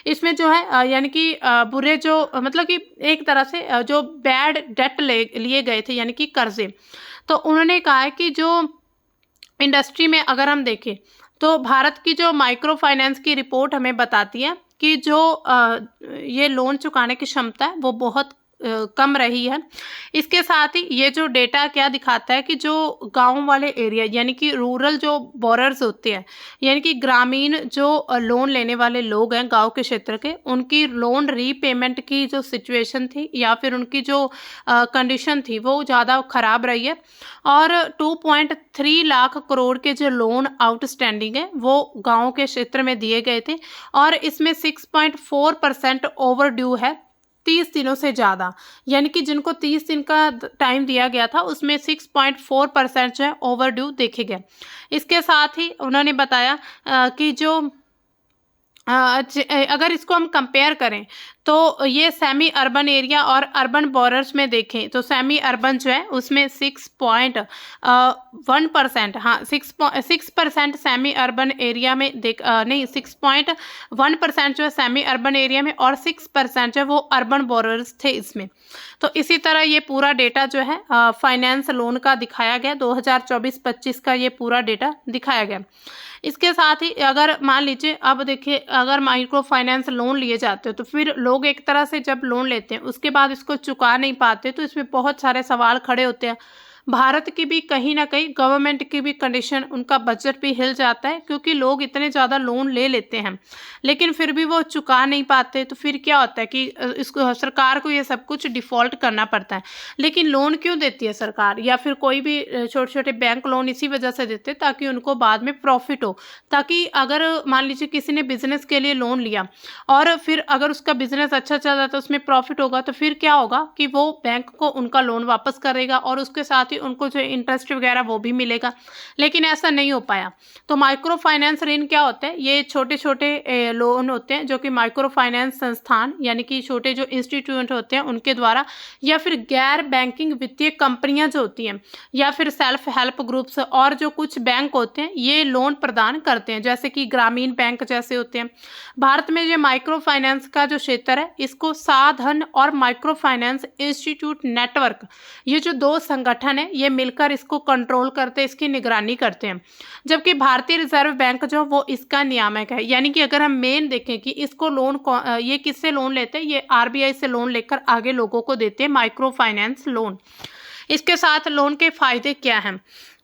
A: इसमें जो है यानी कि बुरे जो मतलब कि एक तरह से जो बैड डेट लिए गए थे यानी कि कर्जे, तो उन्होंने कहा है कि जो इंडस्ट्री में अगर हम देखें तो भारत की जो माइक्रो फाइनेंस की रिपोर्ट हमें बताती है कि जो ये लोन चुकाने की क्षमता है वो बहुत कम रही है। इसके साथ ही ये जो डेटा क्या दिखाता है कि जो गांव वाले एरिया यानी कि रूरल जो बोरर्स होते हैं, यानी कि ग्रामीण जो लोन लेने वाले लोग हैं गांव के क्षेत्र के, उनकी लोन रीपेमेंट की जो सिचुएशन थी या फिर उनकी जो कंडीशन थी वो ज़्यादा ख़राब रही है। और 2.3 लाख करोड़ के जो लोन आउटस्टैंडिंग है वो गाँव के क्षेत्र में दिए गए थे, और इसमें 6.4% ओवर ड्यू है 30 दिनों से ज़्यादा। यानी कि जिनको 30 दिन का टाइम दिया गया था उसमें 6.4% जो है ओवर ड्यू देखे गए। इसके साथ ही उन्होंने बताया कि जो अगर इसको हम कंपेयर करें तो ये सेमी अर्बन एरिया और अर्बन बोरर्स में देखें तो सेमी अर्बन जो है उसमें 6.1%, हाँ 6% सेमी अर्बन एरिया में नहीं 6.1% जो है सेमी अर्बन एरिया में और 6% जो है वो अर्बन बोरर्स थे इसमें। तो इसी तरह ये पूरा डेटा जो है फाइनेंस लोन का दिखाया गया, 2024-25 का ये पूरा डेटा दिखाया गया। इसके साथ ही अगर मान लीजिए अब देखिए अगर माइक्रो फाइनेंस लोन लिए जाते हो तो फिर लोग एक तरह से जब लोन लेते हैं उसके बाद इसको चुका नहीं पाते, तो इसमें बहुत सारे सवाल खड़े होते हैं। भारत की भी कहीं ना कहीं गवर्नमेंट की भी कंडीशन, उनका बजट भी हिल जाता है क्योंकि लोग इतने ज़्यादा लोन ले लेते हैं लेकिन फिर भी वो चुका नहीं पाते, तो फिर क्या होता है कि इसको सरकार को ये सब कुछ डिफ़ॉल्ट करना पड़ता है। लेकिन लोन क्यों देती है सरकार या फिर कोई भी छोटे छोटे बैंक लोन इसी वजह से देते हैं ताकि उनको बाद में प्रॉफिट हो, ताकि अगर मान लीजिए किसी ने बिजनेस के लिए लोन लिया और फिर अगर उसका बिजनेस अच्छा चल रहा है तो उसमें प्रॉफिट होगा, तो फिर क्या होगा कि वो बैंक को उनका लोन वापस करेगा और उसके साथ ही उनको जो इंटरेस्ट वगैरह वो भी मिलेगा। लेकिन ऐसा नहीं हो पाया। तो माइक्रो फाइनेंस ऋण क्या होता है, ये छोटे छोटे लोन होते हैं जो कि माइक्रो फाइनेंस संस्थान यानी कि छोटे जो इंस्टीट्यूट होते हैं उनके द्वारा या फिर गैर बैंकिंग वित्तीय कंपनियां जो होती हैं या फिर सेल्फ हेल्प ग्रुप्स और जो कुछ बैंक होते हैं ये लोन प्रदान करते हैं, जैसे कि ग्रामीण बैंक जैसे होते हैं। भारत में जो माइक्रो फाइनेंस का जो क्षेत्र है इसको साधन और माइक्रो फाइनेंस इंस्टीट्यूट नेटवर्क, ये जो दो संगठन है ये मिलकर इसको कंट्रोल करते हैं, इसकी निगरानी करते हैं। जबकि भारतीय रिजर्व बैंक जो वो इसका नियामक है, यानी कि अगर हम मेन देखें कि इसको लोन ये किससे लोन लेते हैं, ये आरबीआई से लोन लेकर आगे लोगों को देते हैं माइक्रो फाइनेंस लोन। इसके साथ लोन के फायदे क्या हैं,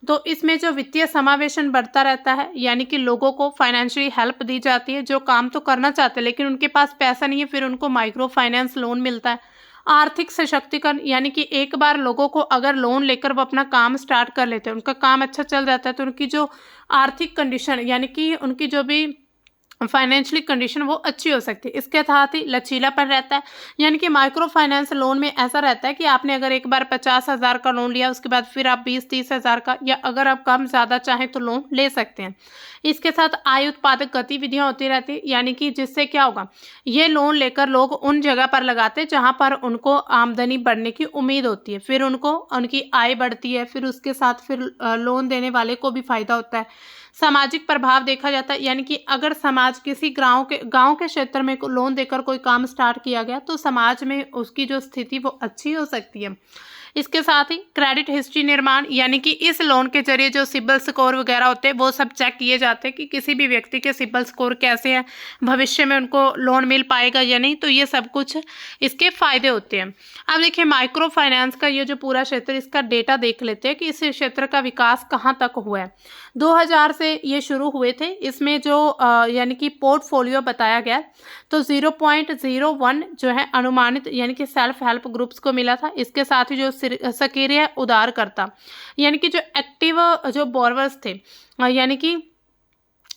A: तो इसमें जो वित्तीय समावेशन बढ़ता रहता है, यानी कि लोगों को फाइनेंशियली हेल्प दी जाती है जो काम तो करना चाहते हैं लेकिन उनके पास पैसा नहीं है, फिर उनको माइक्रो फाइनेंस लोन मिलता है। आर्थिक सशक्तिकरण, यानी कि एक बार लोगों को अगर लोन लेकर वो अपना काम स्टार्ट कर लेते हैं, उनका काम अच्छा चल जाता है तो उनकी जो आर्थिक कंडीशन यानी कि उनकी जो भी फाइनेंशियली कंडीशन वो अच्छी हो सकती है। इसके साथ ही लचीलापन रहता है, यानी कि माइक्रो फाइनेंस लोन में ऐसा रहता है कि आपने अगर एक बार 50,000 का लोन लिया उसके बाद फिर आप 20-30 हज़ार का या अगर आप कम ज़्यादा चाहें तो लोन ले सकते हैं। इसके साथ आय उत्पादक गतिविधियां होती रहती, यानी कि जिससे क्या होगा, ये लोन लेकर लोग उन जगह पर लगाते हैं जहां पर उनको आमदनी बढ़ने की उम्मीद होती है, फिर उनको उनकी आय बढ़ती है, फिर उसके साथ फिर लोन देने वाले को भी फायदा होता है। सामाजिक प्रभाव देखा जाता है, यानी कि अगर समाज किसी गांव के क्षेत्र में लोन देकर कोई काम स्टार्ट किया गया तो समाज में उसकी जो स्थिति वो अच्छी हो सकती है। इसके साथ ही क्रेडिट हिस्ट्री निर्माण, यानी कि इस लोन के जरिए जो सिबिल स्कोर वगैरह होते हैं वो सब चेक किए जाते हैं कि किसी भी व्यक्ति के सिबिल स्कोर कैसे हैं, भविष्य में उनको लोन मिल पाएगा या नहीं, तो ये सब कुछ इसके फायदे होते हैं। अब देखिए माइक्रो फाइनेंस का ये जो पूरा क्षेत्र, इसका डेटा देख लेते हैं कि इस क्षेत्र का विकास कहाँ तक हुआ है। 2000 से ये शुरू हुए थे, इसमें जो यानी कि पोर्टफोलियो बताया गया तो 0.01 जो है अनुमानित यानी कि सेल्फ हेल्प ग्रुप्स को मिला था। इसके साथ ही जो सक्रिय उधारकर्ता यानी कि जो एक्टिव जो बोरवर्स थे यानी कि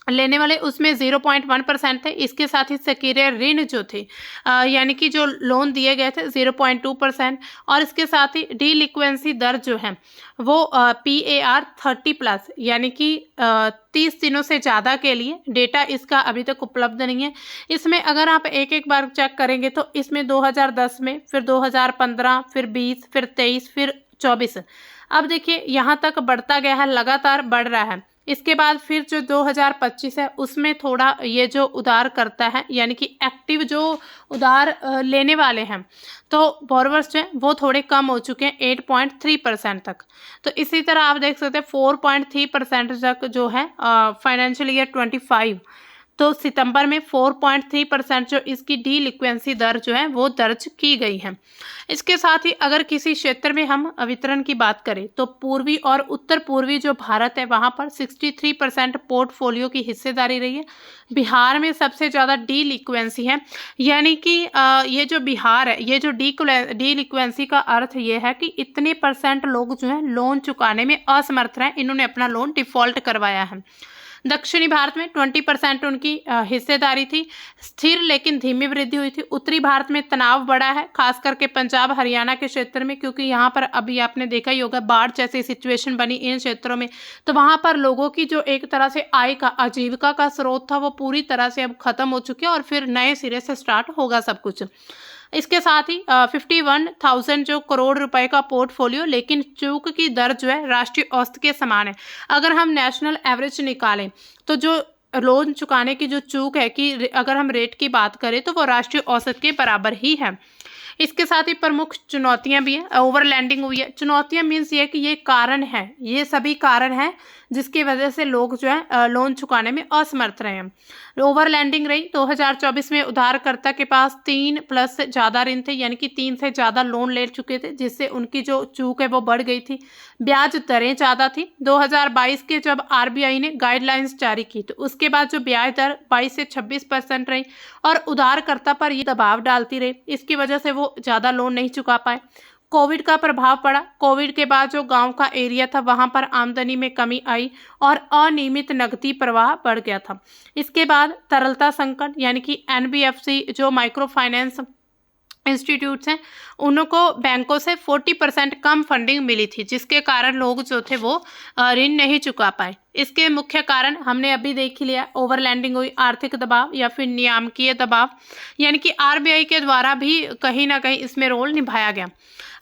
A: लेने वाले उसमें 0.1% थे। इसके साथ ही सक्रिय ऋण जो थे यानी कि जो लोन दिए गए थे 0.2%, और इसके साथ ही डीलिक्वेंसी दर जो है वो PAR 30+ यानी कि 30 दिनों से ज़्यादा के लिए डेटा इसका अभी तक उपलब्ध नहीं है। इसमें अगर आप एक एक बार चेक करेंगे तो इसमें 2010 में, फिर 2015, फिर 20, फिर 23, फिर 24, अब देखिए यहाँ तक बढ़ता गया है, लगातार बढ़ रहा है। इसके बाद फिर जो 2025 है उसमें थोड़ा ये जो उधार करता है यानी कि एक्टिव जो उधार लेने वाले हैं तो बोरवर्स जो हैं वो थोड़े कम हो चुके हैं 8.3% तक। तो इसी तरह आप देख सकते हैं 4.3% तक जो है फाइनेंशियल ईयर 25, तो सितंबर में 4.3% जो इसकी डीलिक्वेंसी दर जो है वो दर्ज की गई है। इसके साथ ही अगर किसी क्षेत्र में हम वितरण की बात करें तो पूर्वी और उत्तर पूर्वी जो भारत है वहाँ पर 63% पोर्टफोलियो की हिस्सेदारी रही है। बिहार में सबसे ज़्यादा डीलिक्वेंसी है, यानी कि ये जो बिहार है, ये जो डीलिक्वेंसी का अर्थ ये है कि इतने % लोग जो है लोन चुकाने में असमर्थ रहे, इन्होंने अपना लोन डिफ़ॉल्ट करवाया है। दक्षिणी भारत में 20% उनकी हिस्सेदारी थी। स्थिर लेकिन धीमी वृद्धि हुई थी। उत्तरी भारत में तनाव बढ़ा है, खास करके पंजाब हरियाणा के क्षेत्र में, क्योंकि यहाँ पर अभी आपने देखा ही होगा बाढ़ जैसी सिचुएशन बनी इन क्षेत्रों में, तो वहाँ पर लोगों की जो एक तरह से आय का आजीविका का स्रोत था वो पूरी तरह से अब खत्म हो चुके हैं और फिर नए सिरे से स्टार्ट होगा सब कुछ। इसके साथ ही 51,000 जो करोड़ रुपए का पोर्टफोलियो, लेकिन चूक की दर जो है राष्ट्रीय औसत के समान है। अगर हम नेशनल एवरेज निकालें तो जो लोन चुकाने की जो चूक है कि अगर हम रेट की बात करें तो वो राष्ट्रीय औसत के बराबर ही है। इसके साथ ही प्रमुख चुनौतियां भी हैं। ओवर लैंडिंग हुई है। चुनौतियां मीन्स ये कि ये कारण है, ये सभी कारण हैं जिसकी वजह से लोग जो है लोन चुकाने में असमर्थ रहे हैं। ओवर लैंडिंग रही। 2024 में उधारकर्ता के पास 3+ से ज़्यादा ऋण थे, यानी कि 3 से ज़्यादा लोन ले चुके थे, जिससे उनकी जो चूक है वो बढ़ गई थी। ब्याज दरें ज़्यादा थी। 2022 के जब आरबीआई ने गाइडलाइंस जारी की तो उसके बाद जो ब्याज दर 22 से 26% रही और उधारकर्ता पर ये दबाव डालती रही। इसकी वजह से वो ज़्यादा लोन नहीं चुका पाए। कोविड का प्रभाव पड़ा। कोविड के बाद जो गांव का एरिया था वहां पर आमदनी में कमी आई और अनियमित नकदी प्रवाह बढ़ गया था। इसके बाद तरलता संकट, यानी कि एनबीएफसी जो माइक्रो फाइनेंस इंस्टीट्यूट्स हैं उनको बैंकों से 40% कम फंडिंग मिली थी, जिसके कारण लोग जो थे वो ऋण नहीं चुका पाए। इसके मुख्य कारण हमने अभी देख ही लिया, ओवर लैंडिंग हुई, आर्थिक दबाव या फिर नियामकीय दबाव, यानी कि आरबीआई के द्वारा भी कहीं ना कहीं इसमें रोल निभाया गया।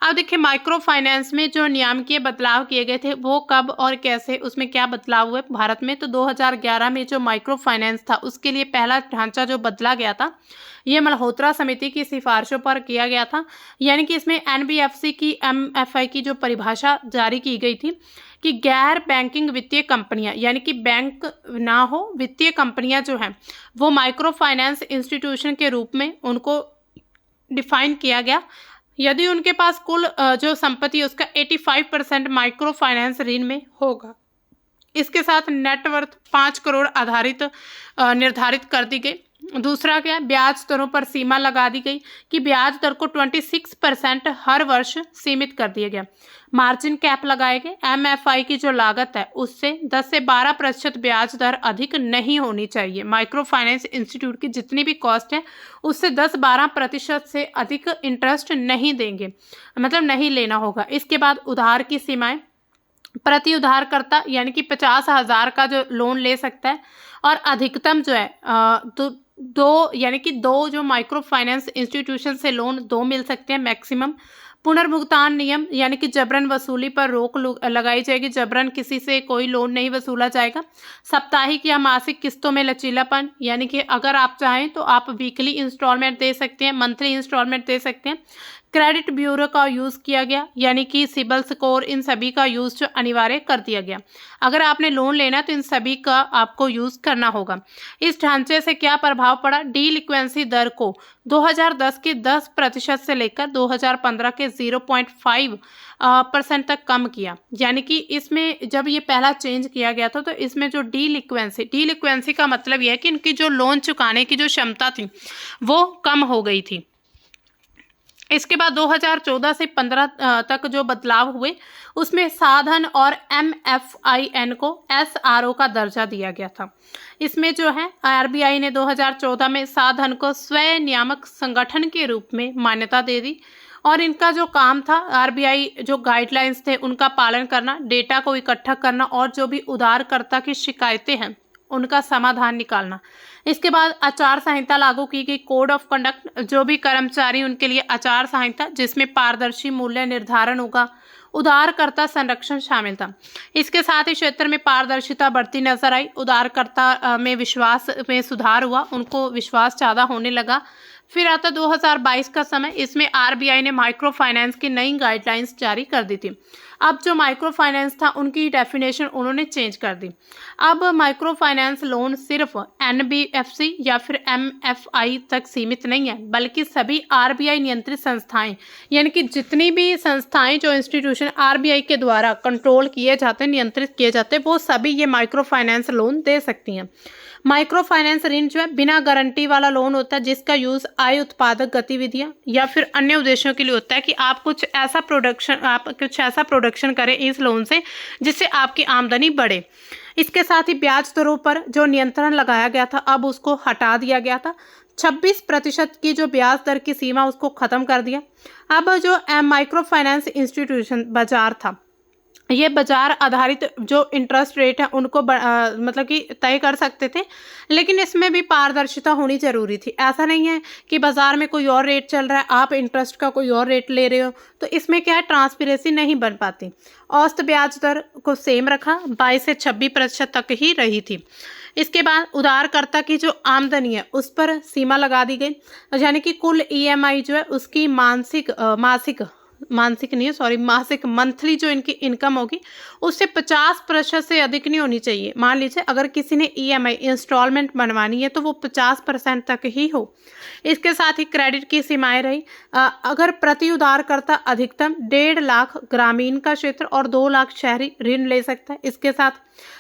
A: अब देखिए माइक्रो फाइनेंस में जो नियामकीय बदलाव किए गए थे वो कब और कैसे, उसमें क्या बदलाव हुए भारत में। तो 2011 में जो माइक्रो फाइनेंस था उसके लिए पहला ढांचा जो बदला गया था ये मल्होत्रा समिति की सिफारिशों पर किया गया था, यानी कि इसमें एनबीएफसी की एमएफआई की जो परिभाषा जारी की गई थी कि गैर बैंकिंग वित्तीय कंपनियां, यानी कि बैंक ना हो, वित्तीय कंपनियां जो हैं वो माइक्रो फाइनेंस इंस्टीट्यूशन के रूप में उनको डिफाइन किया गया यदि उनके पास कुल जो संपत्ति है उसका 85% माइक्रो फाइनेंस ऋण में होगा। इसके साथ नेटवर्थ 5 करोड़ आधारित निर्धारित कर दी गई। दूसरा क्या, ब्याज दरों पर सीमा लगा दी गई कि ब्याज दर को 26% हर वर्ष सीमित कर दिया गया। मार्जिन कैप लगाए गए। एमएफआई की जो लागत है उससे 10 से 12% ब्याज दर अधिक नहीं होनी चाहिए। माइक्रो फाइनेंस इंस्टीट्यूट की जितनी भी कॉस्ट है उससे 10-12% से अधिक इंटरेस्ट नहीं देंगे, मतलब नहीं लेना होगा। इसके बाद उधार की सीमाएं, प्रति उधारकर्ता यानी कि 50,000 का जो लोन ले सकता है और अधिकतम जो है दो जो माइक्रो फाइनेंस इंस्टीट्यूशन से लोन 2 मिल सकते हैं मैक्सिमम। पुनर्भुगतान नियम, यानी कि जबरन वसूली पर रोक लगाई जाएगी, जबरन किसी से कोई लोन नहीं वसूला जाएगा। साप्ताहिक या मासिक किस्तों में लचीलापन, यानी कि अगर आप चाहें तो आप वीकली इंस्टॉलमेंट दे सकते हैं, मंथली इंस्टॉलमेंट दे सकते हैं। क्रेडिट ब्यूरो का यूज़ किया गया, यानी कि सिबिल स्कोर, इन सभी का यूज़ जो अनिवार्य कर दिया गया। अगर आपने लोन लेना तो इन सभी का आपको यूज़ करना होगा। इस ढांचे से क्या प्रभाव पड़ा, डीलिक्वेंसी दर को 2010 के 10% से लेकर 2015 के 0.5% तक कम किया। यानी कि इसमें जब ये पहला चेंज किया गया था तो इसमें जो डीलिक्वेंसी का मतलब यह है कि इनकी जो लोन चुकाने की जो क्षमता थी वो कम हो गई थी। इसके बाद 2014 से 15 तक जो बदलाव हुए उसमें साधन और एमएफआईएन को एसआरओ का दर्जा दिया गया था। इसमें जो है आरबीआई ने 2014 में साधन को स्वयं नियामक संगठन के रूप में मान्यता दे दी और इनका जो काम था आरबीआई जो गाइडलाइंस थे उनका पालन करना, डेटा को इकट्ठा करना और जो भी उधारकर्ता की शिकायतें हैं उनका समाधान निकालना। इसके बाद आचार संहिता लागू की गई, कोड ऑफ कंडक्ट, जो भी कर्मचारी उनके लिए आचार संहिता जिसमें पारदर्शी मूल्य निर्धारण होगा, उधारकर्ता संरक्षण शामिल था। इसके साथ ही क्षेत्र में पारदर्शिता बढ़ती नजर आई, उधारकर्ता में विश्वास में सुधार हुआ, उनको विश्वास ज़्यादा होने लगा। फिर आता 2022 का समय, इसमें आरबीआई ने माइक्रो फाइनेंस की नई गाइडलाइंस जारी कर दी थी। अब जो माइक्रो फाइनेंस था उनकी डेफिनेशन उन्होंने चेंज कर दी। अब माइक्रो फाइनेंस लोन सिर्फ एनबीएफसी या फिर एमएफआई तक सीमित नहीं है, बल्कि सभी आरबीआई नियंत्रित संस्थाएं, यानी कि जितनी भी संस्थाएं जो इंस्टीट्यूशन आरबीआई के द्वारा कंट्रोल किए जाते हैं, नियंत्रित किए जाते हैं, वो सभी ये माइक्रो फाइनेंस लोन दे सकती हैं। माइक्रो फाइनेंस ऋण जो है बिना गारंटी वाला लोन होता है जिसका यूज आय उत्पादक गतिविधियां या फिर अन्य उद्देश्यों के लिए होता है कि आप कुछ ऐसा प्रोडक्शन करें इस लोन से जिससे आपकी आमदनी बढ़े। इसके साथ ही ब्याज दरों पर जो नियंत्रण लगाया गया था अब उसको हटा दिया गया था। 26% की जो ब्याज दर की सीमा उसको खत्म कर दिया। अब जो माइक्रो फाइनेंस इंस्टीट्यूशन बाजार था, ये बाजार आधारित जो इंटरेस्ट रेट है उनको मतलब कि तय कर सकते थे, लेकिन इसमें भी पारदर्शिता होनी जरूरी थी। ऐसा नहीं है कि बाजार में कोई और रेट चल रहा है, आप इंटरेस्ट का कोई और रेट ले रहे हो, तो इसमें क्या है, ट्रांसपेरेंसी नहीं बन पाती। औसत ब्याज दर को सेम रखा, 22 से 26% तक ही रही थी। इसके बाद उधारकर्ता की जो आमदनी है उस पर सीमा लगा दी गई, यानी कि कुल ईएमआई जो है उसकी मासिक मंथली जो इनकी इनकम होगी उससे 50% से अधिक नहीं होनी चाहिए। मान लीजिए अगर किसी ने ईएमआई इंस्टॉलमेंट बनवानी है तो वो 50% तक ही हो। इसके साथ ही क्रेडिट की सीमाएं रही, अगर प्रति उधारकर्ता अधिकतम 1.5 लाख ग्रामीण का क्षेत्र और 2 लाख शहरी ऋण ले सकता है। इसके साथ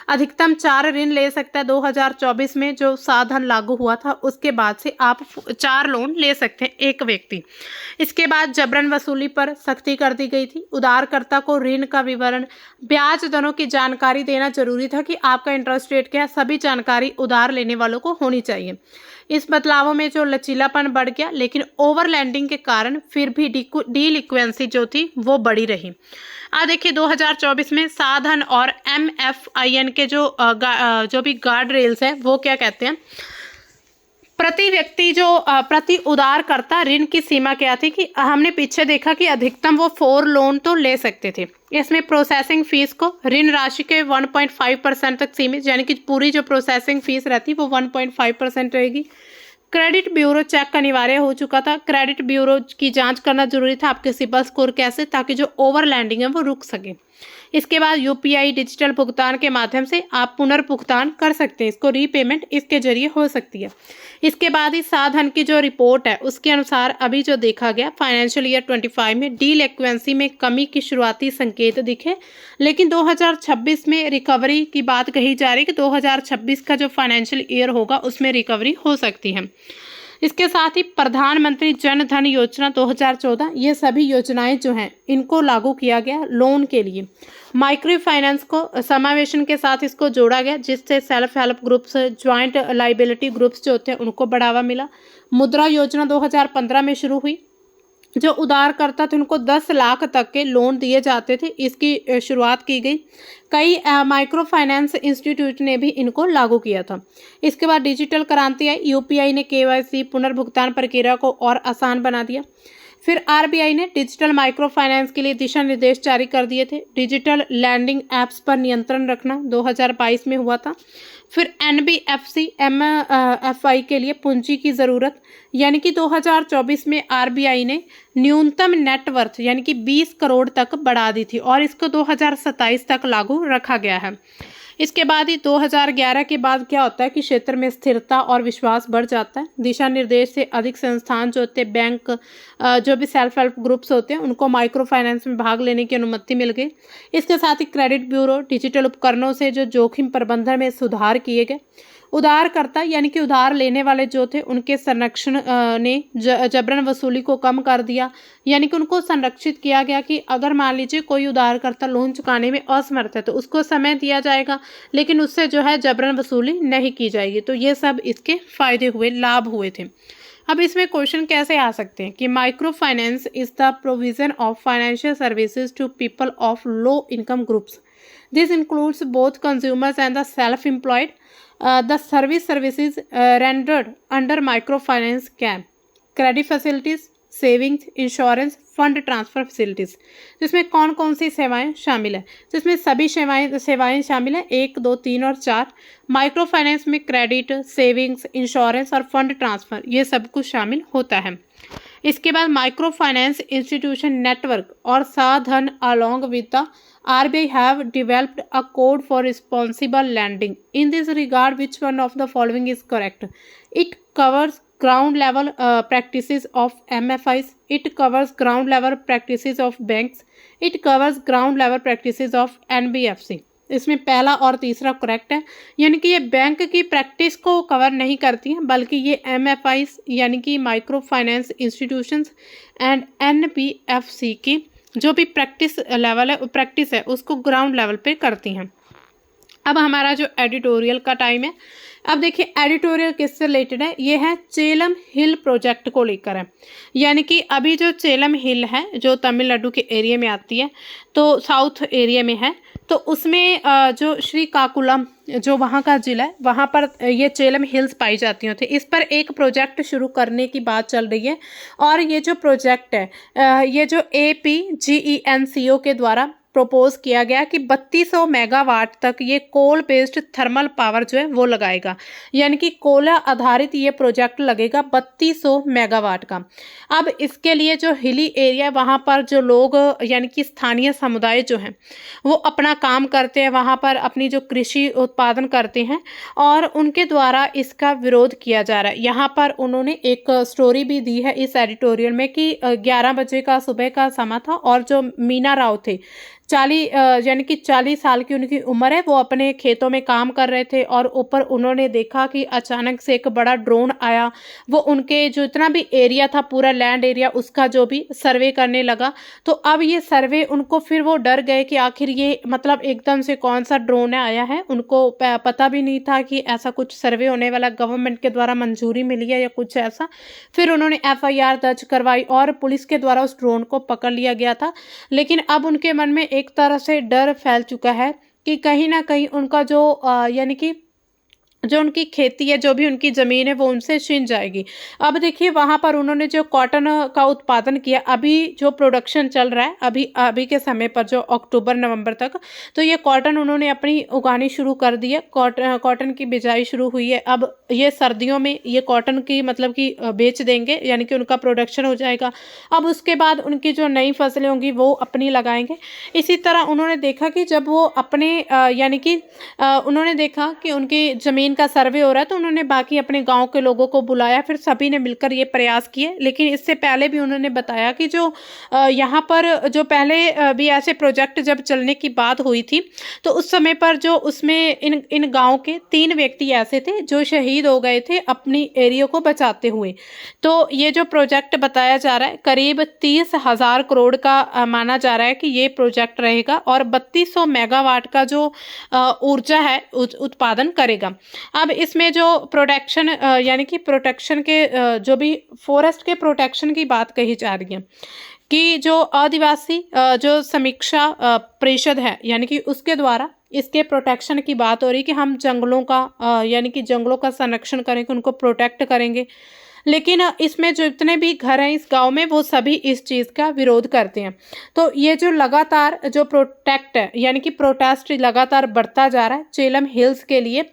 A: अधिकतम 4 ऋण ले सकता है। 2024 में जो साधन लागू हुआ था उसके बाद से आप 4 लोन ले सकते हैं एक व्यक्ति। इसके बाद जबरन वसूली पर सख्ती कर दी गई थी। उधारकर्ता को ऋण का विवरण, ब्याज दरों की जानकारी देना जरूरी था कि आपका इंटरेस्ट रेट क्या है, सभी जानकारी उधार लेने वालों को होनी चाहिए। इस बदलावों में जो लचीलापन बढ़ गया, लेकिन ओवर लैंडिंग के कारण फिर भी डीलिक्वेंसी जो थी वो बढ़ी रही। देखिए 2024 में साधन और MFIN के जो भी गार्ड रेल्स है वो क्या कहते हैं, प्रति व्यक्ति जो प्रति उधारकर्ता ऋण की सीमा क्या थी कि हमने पीछे देखा कि अधिकतम वो 4 लोन तो ले सकते थे। इसमें प्रोसेसिंग फीस को ऋण राशि के 1.5% तक सीमित, यानी कि पूरी जो प्रोसेसिंग फीस रहती वो 1.5% रहेगी। क्रेडिट ब्यूरो चेक अनिवार्य हो चुका था। क्रेडिट ब्यूरो की जांच करना जरूरी था आपके सिबिल स्कोर कैसे, ताकि जो ओवर लैंडिंग है वो रुक सके। इसके बाद यूपीआई डिजिटल भुगतान के माध्यम से आप पुनर्भुगतान कर सकते हैं, इसको रीपेमेंट इसके जरिए हो सकती है। इसके बाद ही साधन की जो रिपोर्ट है उसके अनुसार अभी जो देखा गया फाइनेंशियल ईयर 25 में डीलिक्वेंसी में कमी की शुरुआती संकेत दिखे, लेकिन 2026 में रिकवरी की बात कही जा रही है कि 2026 का जो फाइनेंशियल ईयर होगा उसमें रिकवरी हो सकती है। इसके साथ ही प्रधानमंत्री जन धन योजना 2014, ये सभी योजनाएं जो हैं इनको लागू किया गया लोन के लिए। माइक्रो फाइनेंस को समावेशन के साथ इसको जोड़ा गया, जिससे self help groups, joint liability groups जो होते हैं उनको बढ़ावा मिला। मुद्रा योजना 2015 में शुरू हुई। जो उधारकर्ता थे उनको 10 लाख तक के लोन दिए जाते थे, इसकी शुरुआत की गई। कई माइक्रो फाइनेंस इंस्टीट्यूट ने भी इनको लागू किया था। इसके बाद डिजिटल क्रांति आई। यूपीआई ने केवाईसी पुनर्भुगतान प्रक्रिया को और आसान बना दिया। फिर आरबीआई ने डिजिटल माइक्रो फाइनेंस के लिए दिशा निर्देश जारी कर दिए थे। डिजिटल लैंडिंग एप्स पर नियंत्रण रखना 2022 में हुआ था। फिर एनबीएफसी एमएफआई के लिए पूंजी की ज़रूरत, यानी कि 2024 में आरबीआई ने न्यूनतम नेटवर्थ यानी कि 20 करोड़ तक बढ़ा दी थी और इसको 2027 तक लागू रखा गया है। इसके बाद ही 2011 के बाद क्या होता है कि क्षेत्र में स्थिरता और विश्वास बढ़ जाता है। दिशा निर्देश से अधिक संस्थान जो होते हैं, बैंक, जो भी सेल्फ हेल्प ग्रुप्स होते हैं, उनको माइक्रो फाइनेंस में भाग लेने की अनुमति मिल गई। इसके साथ ही क्रेडिट ब्यूरो, डिजिटल उपकरणों से जो जोखिम प्रबंधन में सुधार किए गए। उधारकर्ता यानी कि उधार लेने वाले जो थे उनके संरक्षण ने जबरन वसूली को कम कर दिया, यानी कि उनको संरक्षित किया गया कि अगर मान लीजिए कोई उधारकर्ता लोन चुकाने में असमर्थ है तो उसको समय दिया जाएगा, लेकिन उससे जो है जबरन वसूली नहीं की जाएगी। तो ये सब इसके फायदे हुए, लाभ हुए थे। अब इसमें क्वेश्चन कैसे आ सकते हैं कि micro finance is the provision of financial services to people of low income groups. This includes both consumers and the self employed. The services rendered under microfinance can credit facilities, savings, insurance, fund transfer facilities. जिसमें कौन कौन सी सेवाएं शामिल है, जिसमें सभी सेवाएं शामिल हैं 1, 2, 3 और 4। माइक्रो फाइनेंस में क्रेडिट, सेविंग्स, इंश्योरेंस और फंड ट्रांसफर ये सब कुछ शामिल होता है। इसके बाद माइक्रो फाइनेंस इंस्टीट्यूशन नेटवर्क और साधन along with the RBI have developed a code for responsible lending. In this regard, which one of the following is correct? It covers ground level practices of MFIs. It covers ground level practices of banks. It covers ground level practices of NBFC. इसमें पहला और तीसरा correct है, यानी कि ये bank की practice को कवर नहीं करती हैं, बल्कि ये MFIs यानी कि micro finance institutions and NBFC की जो भी प्रैक्टिस है उसको ग्राउंड लेवल पे करती हैं। अब हमारा जो एडिटोरियल का टाइम है, अब देखिए एडिटोरियल किससे रिलेटेड है, ये है चेलम हिल प्रोजेक्ट को लेकर है। यानी कि अभी जो चेलम हिल है जो तमिलनाडु के एरिया में आती है, तो साउथ एरिया में है, तो उसमें जो श्रीकाकुलम जो वहाँ का जिला है, वहाँ पर ये चेलम हिल्स पाई जाती होती है। इस पर एक प्रोजेक्ट शुरू करने की बात चल रही है, और ये जो प्रोजेक्ट है ये जो APGENCO के द्वारा प्रपोज किया गया कि 3200 मेगावाट तक ये कोल बेस्ड थर्मल पावर जो है वो लगाएगा। यानी कि कोयला आधारित ये प्रोजेक्ट लगेगा 3200 मेगावाट का। अब इसके लिए जो हिली एरिया वहाँ पर जो लोग यानी कि स्थानीय समुदाय जो हैं वो अपना काम करते हैं, वहाँ पर अपनी जो कृषि उत्पादन करते हैं, और उनके द्वारा इसका विरोध किया जा रहा है। यहाँ पर उन्होंने एक स्टोरी भी दी है इस एडिटोरियल में कि 11 बजे का सुबह का समय था, और जो मीना राव थे 40 साल की उनकी उम्र है, वो अपने खेतों में काम कर रहे थे, और ऊपर उन्होंने देखा कि अचानक से एक बड़ा ड्रोन आया, वो उनके जो इतना भी एरिया था पूरा लैंड एरिया उसका जो भी सर्वे करने लगा। तो अब ये सर्वे उनको, फिर वो डर गए कि आखिर ये मतलब एकदम से कौन सा ड्रोन आया है, उनको पता भी नहीं था कि ऐसा कुछ सर्वे होने वाला, गवर्नमेंट के द्वारा मंजूरी मिली है या कुछ ऐसा। फिर उन्होंने FIR दर्ज करवाई और पुलिस के द्वारा उस ड्रोन को पकड़ लिया गया था। लेकिन अब उनके मन में एक तरह से डर फैल चुका है कि कहीं ना कहीं उनका जो यानी कि जो उनकी खेती है, जो भी उनकी ज़मीन है, वो उनसे छीन जाएगी। अब देखिए वहाँ पर उन्होंने जो कॉटन का उत्पादन किया, अभी जो प्रोडक्शन चल रहा है अभी के समय पर जो अक्टूबर नवंबर तक, तो ये कॉटन उन्होंने अपनी उगानी शुरू कर दी है। कॉटन की बिजाई शुरू हुई है। अब ये सर्दियों में ये कॉटन की मतलब कि बेच देंगे, यानी कि उनका प्रोडक्शन हो जाएगा। अब उसके बाद उनकी जो नई फसलें होंगी वो अपनी लगाएंगे। इसी तरह उन्होंने देखा कि जब वो अपने यानी कि उन्होंने देखा कि उनकी ज़मीन का सर्वे हो रहा है, तो उन्होंने बाकी अपने गांव के लोगों को बुलाया, फिर सभी ने मिलकर ये प्रयास किए। लेकिन इससे पहले भी उन्होंने बताया कि जो यहाँ पर जो पहले भी ऐसे प्रोजेक्ट जब चलने की बात हुई थी, तो उस समय पर जो उसमें इन गांव के 3 व्यक्ति ऐसे थे जो शहीद हो गए थे अपनी एरिया को बचाते हुए। तो ये जो प्रोजेक्ट बताया जा रहा है करीब 30,000 करोड़ का माना जा रहा है कि ये प्रोजेक्ट रहेगा, और 3200 मेगावाट का जो ऊर्जा है उत्पादन करेगा। अब इसमें जो प्रोटेक्शन यानी कि प्रोटेक्शन के जो भी फॉरेस्ट के प्रोटेक्शन की बात कही जा रही है कि जो आदिवासी जो समीक्षा परिषद है, यानी कि उसके द्वारा इसके प्रोटेक्शन की बात हो रही है कि हम जंगलों का यानी कि जंगलों का संरक्षण करेंगे, उनको प्रोटेक्ट करेंगे। लेकिन इसमें जो इतने भी घर हैं इस गांव में, वो सभी इस चीज़ का विरोध करते हैं। तो ये जो लगातार जो प्रोटेक्ट है यानी कि प्रोटेस्ट लगातार बढ़ता जा रहा है चेलम हिल्स के लिए।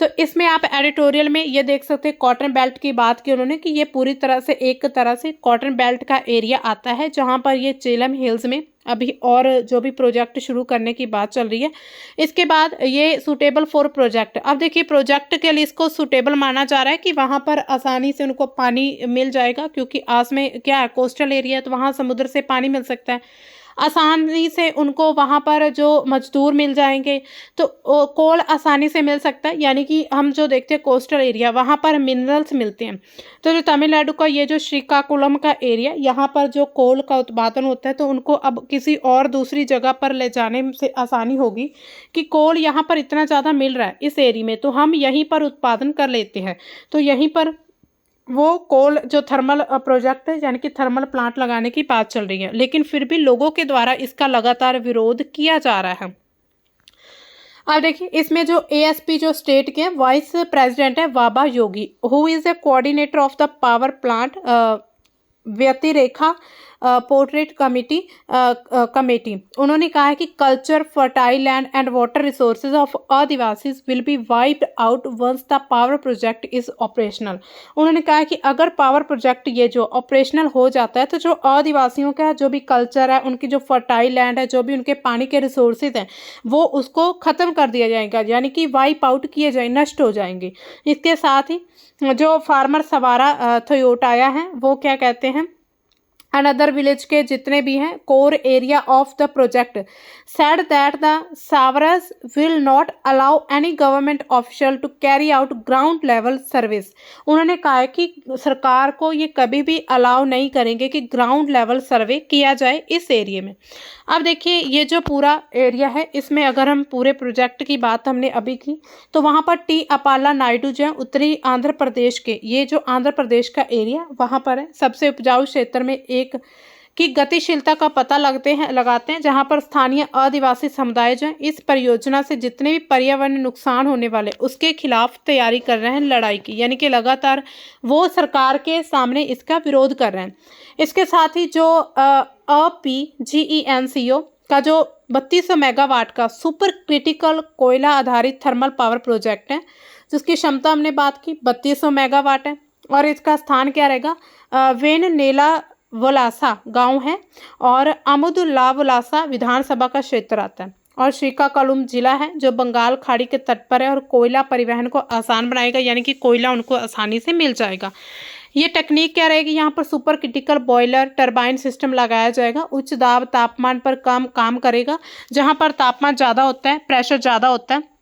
A: तो इसमें आप एडिटोरियल में ये देख सकते हैं, कॉटन बेल्ट की बात की उन्होंने कि ये पूरी तरह से एक तरह से कॉटन बेल्ट का एरिया आता है, जहाँ पर ये चेलम हिल्स में अभी और जो भी प्रोजेक्ट शुरू करने की बात चल रही है। इसके बाद ये सूटेबल फॉर प्रोजेक्ट, अब देखिए प्रोजेक्ट के लिए इसको सूटेबल माना जा रहा है कि वहाँ पर आसानी से उनको पानी मिल जाएगा, क्योंकि आस में क्या है कोस्टल एरिया है, तो वहाँ समुद्र से पानी मिल सकता है आसानी से, उनको वहाँ पर जो मजदूर मिल जाएंगे, तो कोल आसानी से मिल सकता है। यानी कि हम जो देखते हैं कोस्टल एरिया, वहाँ पर मिनरल्स मिलते हैं। तो जो तमिलनाडु का ये जो श्रीकाकुलम का एरिया, यहाँ पर जो कोल का उत्पादन होता है, तो उनको अब किसी और दूसरी जगह पर ले जाने से आसानी होगी कि कोल यहाँ पर इतना ज़्यादा मिल रहा है इस एरिया में, तो हम यहीं पर उत्पादन कर लेते हैं। तो यहीं पर वो कोल जो थर्मल प्रोजेक्ट है यानी कि थर्मल प्लांट लगाने की बात चल रही है, लेकिन फिर भी लोगों के द्वारा इसका लगातार विरोध किया जा रहा है। अब देखिए इसमें जो ASP जो स्टेट के वाइस प्रेसिडेंट है वाबा Yogi, who is a coordinator of the power plant व्यतिरेखा पोर्ट्रेट कमेटी, उन्होंने कहा है कि culture, fertile land and water resources of Adivasis will be wiped out once the power project is operational. उन्होंने कहा है कि अगर पावर प्रोजेक्ट ये जो ऑपरेशनल हो जाता है, तो जो आदिवासियों का जो भी कल्चर है, उनकी जो फर्टाइल लैंड है, जो भी उनके पानी के रिसोर्सेज हैं, वो उसको ख़त्म कर दिया जाएगा, यानी कि वाइप आउट किए जाए, नष्ट हो जाएंगे। इसके साथ ही जो फार्मर सवारा थोयोटाया है, वो क्या कहते हैं एंड अदर विलेज के जितने भी हैं core area of the project said that the सावरस will not allow any government official to carry out ground level service. उन्होंने कहा है कि सरकार को ये कभी भी अलाउ नहीं करेंगे कि ग्राउंड लेवल सर्वे किया जाए इस एरिया में। अब देखिए ये जो पूरा एरिया है इसमें अगर हम पूरे प्रोजेक्ट की बात हमने अभी की तो वहाँ पर टी अपाला नायडू जो है उत्तरी आंध्र प्रदेश के, ये जो आंध्र प्रदेश का एरिया वहाँ पर है, सबसे उपजाऊ क्षेत्र में एक की गतिशीलता का पता लगाते हैं जहां पर स्थानीय आदिवासी समुदाय जो है इस परियोजना से जितने भी पर्यावरण नुकसान होने वाले उसके खिलाफ तैयारी कर रहे हैं लड़ाई की, यानी कि लगातार वो सरकार के सामने इसका विरोध कर रहे हैं। इसके साथ ही जो PGENCO का जो 3200 मेगावाट का सुपर क्रिटिकल कोयला आधारित थर्मल पावर प्रोजेक्ट है जिसकी क्षमता हमने बात की 3200 मेगावाट है और इसका स्थान क्या रहेगा, वेन नेला वलासा गांव है और अमुदुल्ला वलासा विधानसभा का क्षेत्र आता है और श्रीकाकुलम जिला है जो बंगाल खाड़ी के तट पर है और कोयला परिवहन को आसान बनाएगा, यानी कि कोयला उनको आसानी से मिल जाएगा। ये टेक्निक क्या रहेगी, यहाँ पर super critical boiler turbine system लगाया जाएगा, उच्च दाब तापमान पर कम काम करेगा, जहाँ पर तापमान ज़्यादा होता है प्रेशर ज़्यादा होता है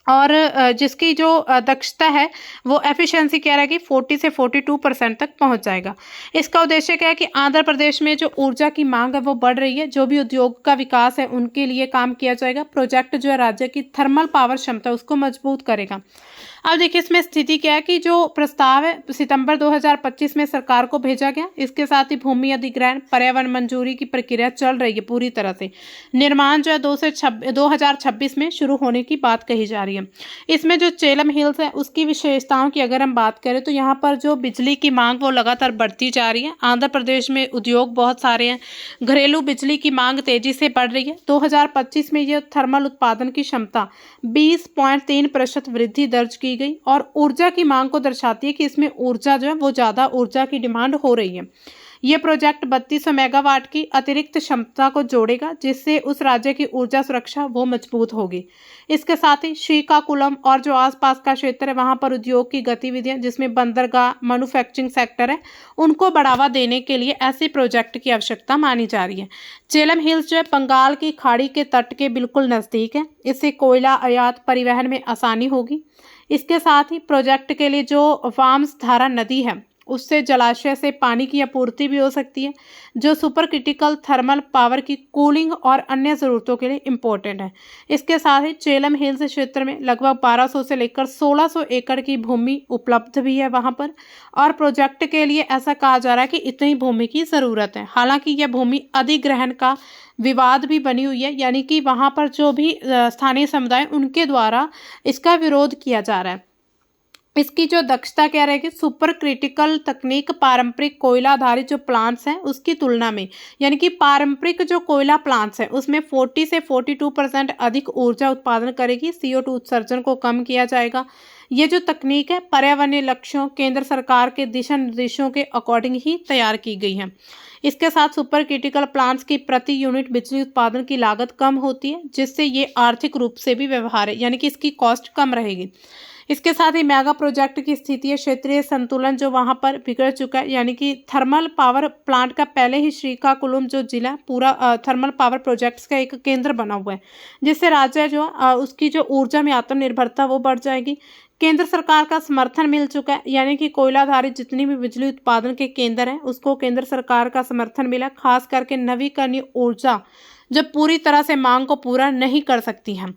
A: और जिसकी जो दक्षता है वो एफिशिएंसी क्या रहेगी 40 से 42% तक पहुंच जाएगा। इसका उद्देश्य क्या है कि आंध्र प्रदेश में जो ऊर्जा की मांग है वो बढ़ रही है, जो भी उद्योग का विकास है उनके लिए काम किया जाएगा। प्रोजेक्ट जो है राज्य की थर्मल पावर क्षमता उसको मजबूत करेगा। अब देखिए इसमें स्थिति क्या है कि जो प्रस्ताव है सितंबर 2025 में सरकार को भेजा गया, इसके साथ ही भूमि अधिग्रहण पर्यावरण मंजूरी की प्रक्रिया चल रही है पूरी तरह से। निर्माण जो है 2026 में शुरू होने की बात कही जा रही है। इसमें जो चेलम हिल्स है उसकी विशेषताओं की अगर हम बात करें तो यहाँ पर जो बिजली की मांग वो लगातार बढ़ती जा रही है। आंध्र प्रदेश में उद्योग बहुत सारे हैं, घरेलू बिजली की मांग तेजी से बढ़ रही है। 2025 में यह थर्मल उत्पादन की क्षमता 20.3% वृद्धि दर्ज की गई और ऊर्जा की मांग को दर्शाती है कि इसमें ऊर्जा जो है वो ज़्यादा ऊर्जा की डिमांड हो रही है। ये प्रोजेक्ट 3200 मेगावाट की अतिरिक्त क्षमता को जोड़ेगा जिससे उस राज्य की ऊर्जा सुरक्षा वो मजबूत होगी। इसके साथ ही श्रीकाकुलम और जो आसपास का क्षेत्र है वहाँ पर उद्योग की गतिविधियाँ जिसमें बंदरगाह मैन्युफैक्चरिंग सेक्टर है उनको बढ़ावा देने के लिए ऐसे प्रोजेक्ट की आवश्यकता मानी जा रही है। चेलम हिल्स जो है बंगाल की खाड़ी के तट के बिल्कुल नज़दीक है, इससे कोयला आयात परिवहन में आसानी होगी। इसके साथ ही प्रोजेक्ट के लिए जो वाम्स धारा नदी है उससे जलाशय से पानी की आपूर्ति भी हो सकती है जो सुपर क्रिटिकल थर्मल पावर की कूलिंग और अन्य ज़रूरतों के लिए इम्पोर्टेंट है। इसके साथ ही चेलम हिल्स क्षेत्र में लगभग 1200 से लेकर 1600 एकड़ की भूमि उपलब्ध भी है वहां पर और प्रोजेक्ट के लिए ऐसा कहा जा रहा है कि इतनी भूमि की ज़रूरत है। हालांकि यह भूमि अधिग्रहण का विवाद भी बनी हुई है, यानी कि वहाँ पर जो भी स्थानीय समुदाय उनके द्वारा इसका विरोध किया जा रहा है। इसकी जो दक्षता क्या रहेगी, सुपर क्रिटिकल तकनीक पारंपरिक कोयला आधारित जो प्लांट्स हैं उसकी तुलना में, यानी कि पारंपरिक जो कोयला प्लांट्स हैं उसमें 40 से 42% अधिक ऊर्जा उत्पादन करेगी। CO2 उत्सर्जन को कम किया जाएगा। ये जो तकनीक है पर्यावरणीय लक्ष्यों केंद्र सरकार के दिशा निर्देशों के अकॉर्डिंग ही तैयार की गई है। इसके साथ सुपर क्रिटिकल प्लांट्स की प्रति यूनिट बिजली उत्पादन की लागत कम होती है जिससे ये आर्थिक रूप से भी व्यवहार है, यानी कि इसकी कॉस्ट कम रहेगी। इसके साथ ही मेगा प्रोजेक्ट की स्थिति है क्षेत्रीय संतुलन जो वहां पर बिगड़ चुका है, यानी कि थर्मल पावर प्लांट का पहले ही श्रीकाकुलम जो जिला पूरा थर्मल पावर प्रोजेक्ट्स का एक केंद्र बना हुआ है जिससे राज्य जो उसकी जो ऊर्जा में आत्मनिर्भरता वो बढ़ जाएगी। केंद्र सरकार का समर्थन मिल चुका है, यानी कि कोयला आधारित जितनी भी बिजली उत्पादन के केंद्र हैं उसको केंद्र सरकार का समर्थन मिला, खास करके नवीकरणीय ऊर्जा जो पूरी तरह से मांग को पूरा नहीं कर सकती हैं।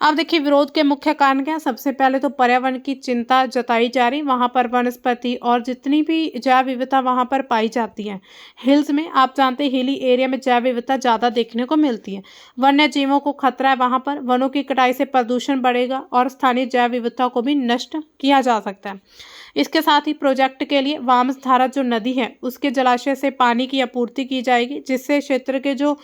A: अब देखिए विरोध के मुख्य कारण क्या है। सबसे पहले तो पर्यावरण की चिंता जताई जा रही, वहाँ पर वनस्पति और जितनी भी जैव विविधता वहाँ पर पाई जाती है। हिल्स में आप जानते हैं हिली एरिया में जैव विविधता ज़्यादा देखने को मिलती है। वन्य जीवों को खतरा है, वहाँ पर वनों की कटाई से प्रदूषण बढ़ेगा और स्थानीय जैव विविधता को भी नष्ट किया जा सकता है। इसके साथ ही प्रोजेक्ट के लिए वाम्स धारा जो नदी है उसके जलाशय से पानी की आपूर्ति की जाएगी जिससे क्षेत्र के जो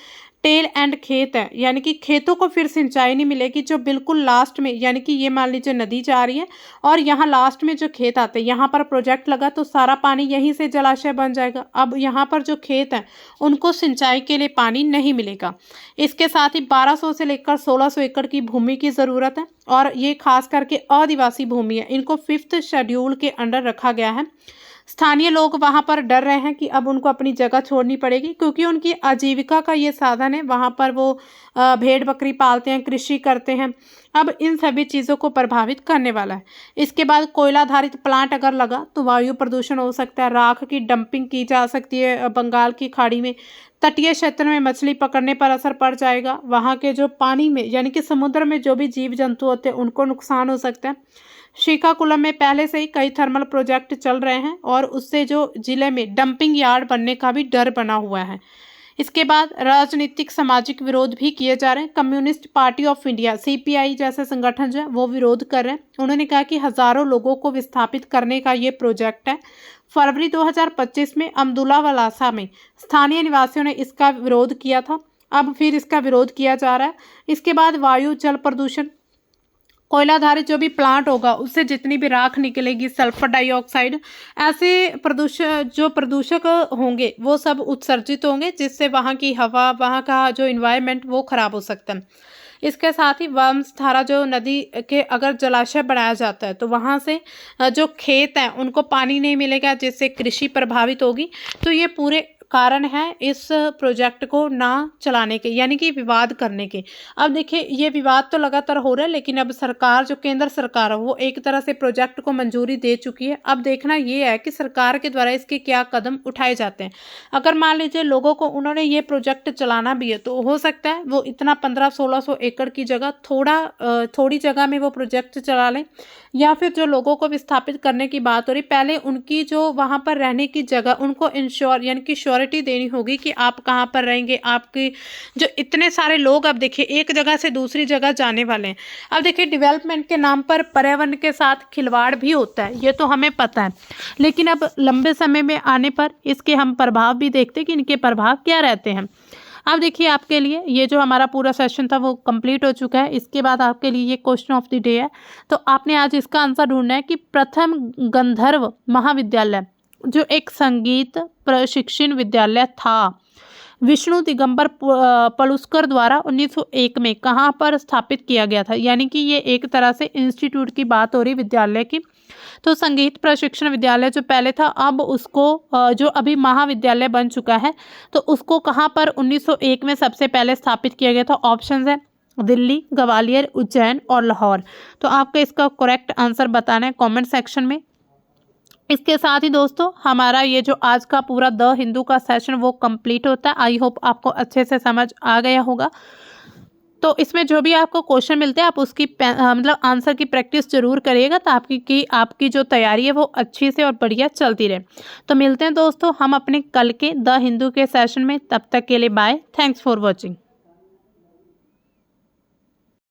A: टेल एंड खेत है, यानी कि खेतों को फिर सिंचाई नहीं मिलेगी जो बिल्कुल लास्ट में, यानी कि ये मान लीजिए नदी जा रही है और यहाँ लास्ट में जो खेत आते हैं यहाँ पर प्रोजेक्ट लगा तो सारा पानी यहीं से जलाशय बन जाएगा। अब यहाँ पर जो खेत हैं उनको सिंचाई के लिए पानी नहीं मिलेगा। इसके साथ ही 1200 से लेकर 1600 एकड़ की भूमि की ज़रूरत है और ये खास करके आदिवासी भूमि है, इनको 5th शेड्यूल के अंडर रखा गया है। स्थानीय लोग वहाँ पर डर रहे हैं कि अब उनको अपनी जगह छोड़नी पड़ेगी, क्योंकि उनकी आजीविका का ये साधन है। वहाँ पर वो भेड़ बकरी पालते हैं, कृषि करते हैं। अब इन सभी चीज़ों को प्रभावित करने वाला है। इसके बाद कोयला आधारित प्लांट अगर लगा तो वायु प्रदूषण हो सकता है, राख की डंपिंग की जा सकती है बंगाल की खाड़ी में, तटीय क्षेत्र में मछली पकड़ने पर असर पड़ जाएगा, वहाँ के जो पानी में यानी कि समुद्र में जो भी जीव जंतु होते हैं उनको नुकसान हो सकता है। श्रीकाकुलम में पहले से ही कई थर्मल प्रोजेक्ट चल रहे हैं और उससे जो जिले में डंपिंग यार्ड बनने का भी डर बना हुआ है। इसके बाद राजनीतिक सामाजिक विरोध भी किए जा रहे हैं। Communist party of India CPI जैसे संगठन जो है वो विरोध कर रहे हैं। उन्होंने कहा कि हजारों लोगों को विस्थापित करने का ये प्रोजेक्ट है। फरवरी 2025 में अब्दुल्ला वलासा में स्थानीय निवासियों ने इसका विरोध किया था। अब फिर इसका विरोध किया जा रहा है। इसके बाद वायु जल प्रदूषण, कोयला आधारित जो भी प्लांट होगा उससे जितनी भी राख निकलेगी, सल्फर डाइऑक्साइड, ऐसे प्रदूषक होंगे वो सब उत्सर्जित होंगे, जिससे वहाँ की हवा, वहाँ का जो इन्वायरमेंट वो खराब हो सकता है। इसके साथ ही वंशधारा जो नदी के अगर जलाशय बनाया जाता है तो वहाँ से जो खेत हैं उनको पानी नहीं मिलेगा, जिससे कृषि प्रभावित होगी। तो ये पूरे कारण है इस प्रोजेक्ट को ना चलाने के, यानी कि विवाद करने के। अब देखिए ये विवाद तो लगातार हो रहा है, लेकिन अब सरकार, जो केंद्र सरकार है, वो एक तरह से प्रोजेक्ट को मंजूरी दे चुकी है। अब देखना ये है कि सरकार के द्वारा इसके क्या कदम उठाए जाते हैं। अगर मान लीजिए लोगों को उन्होंने ये प्रोजेक्ट चलाना भी है तो हो सकता है वो इतना 1500-1600 एकड़ की जगह थोड़ी जगह में वो प्रोजेक्ट चला लें, या फिर जो लोगों को विस्थापित करने की बात हो रही, पहले उनकी जो वहाँ पर रहने की जगह उनको इंश्योर यानी कि श्योरिटी देनी होगी कि आप कहाँ पर रहेंगे। आपकी जो इतने सारे लोग अब देखिए एक जगह से दूसरी जगह जाने वाले हैं। अब देखिए डेवलपमेंट के नाम पर पर्यावरण के साथ खिलवाड़ भी होता है, ये तो हमें पता है, लेकिन अब लंबे समय में आने पर इसके हम प्रभाव भी देखते हैं कि इनके प्रभाव क्या रहते हैं। अब देखिए आपके लिए ये जो हमारा पूरा सेशन था वो कंप्लीट हो चुका है। इसके बाद आपके लिए ये क्वेश्चन ऑफ द डे है, तो आपने आज इसका आंसर ढूंढना है कि प्रथम गंधर्व महाविद्यालय जो एक संगीत प्रशिक्षण विद्यालय था, विष्णु दिगंबर पलुस्कर द्वारा 1901 में कहाँ पर स्थापित किया गया था। यानी कि ये एक तरह से इंस्टीट्यूट की बात हो रही विद्यालय की। तो संगीत प्रशिक्षण विद्यालय जो पहले था, अब उसको जो अभी महाविद्यालय बन चुका है, तो उसको कहाँ पर 1901 में सबसे पहले स्थापित किया गया था। ऑप्शंस है दिल्ली, ग्वालियर, उज्जैन और लाहौर। तो आपको इसका करेक्ट आंसर बताना है कमेंट सेक्शन में। इसके साथ ही दोस्तों हमारा ये जो आज का पूरा द हिंदू का सेशन वो कंप्लीट होता है। आई होप आपको अच्छे से समझ आ गया होगा। तो इसमें जो भी आपको क्वेश्चन मिलते हैं आप उसकी मतलब आंसर की प्रैक्टिस जरूर करिएगा, ताकि आपकी जो तैयारी है वो अच्छी से और बढ़िया चलती रहे। तो मिलते हैं दोस्तों हम अपने कल के द हिंदू के सेशन में, तब तक के लिए बाय। Thanks for watching.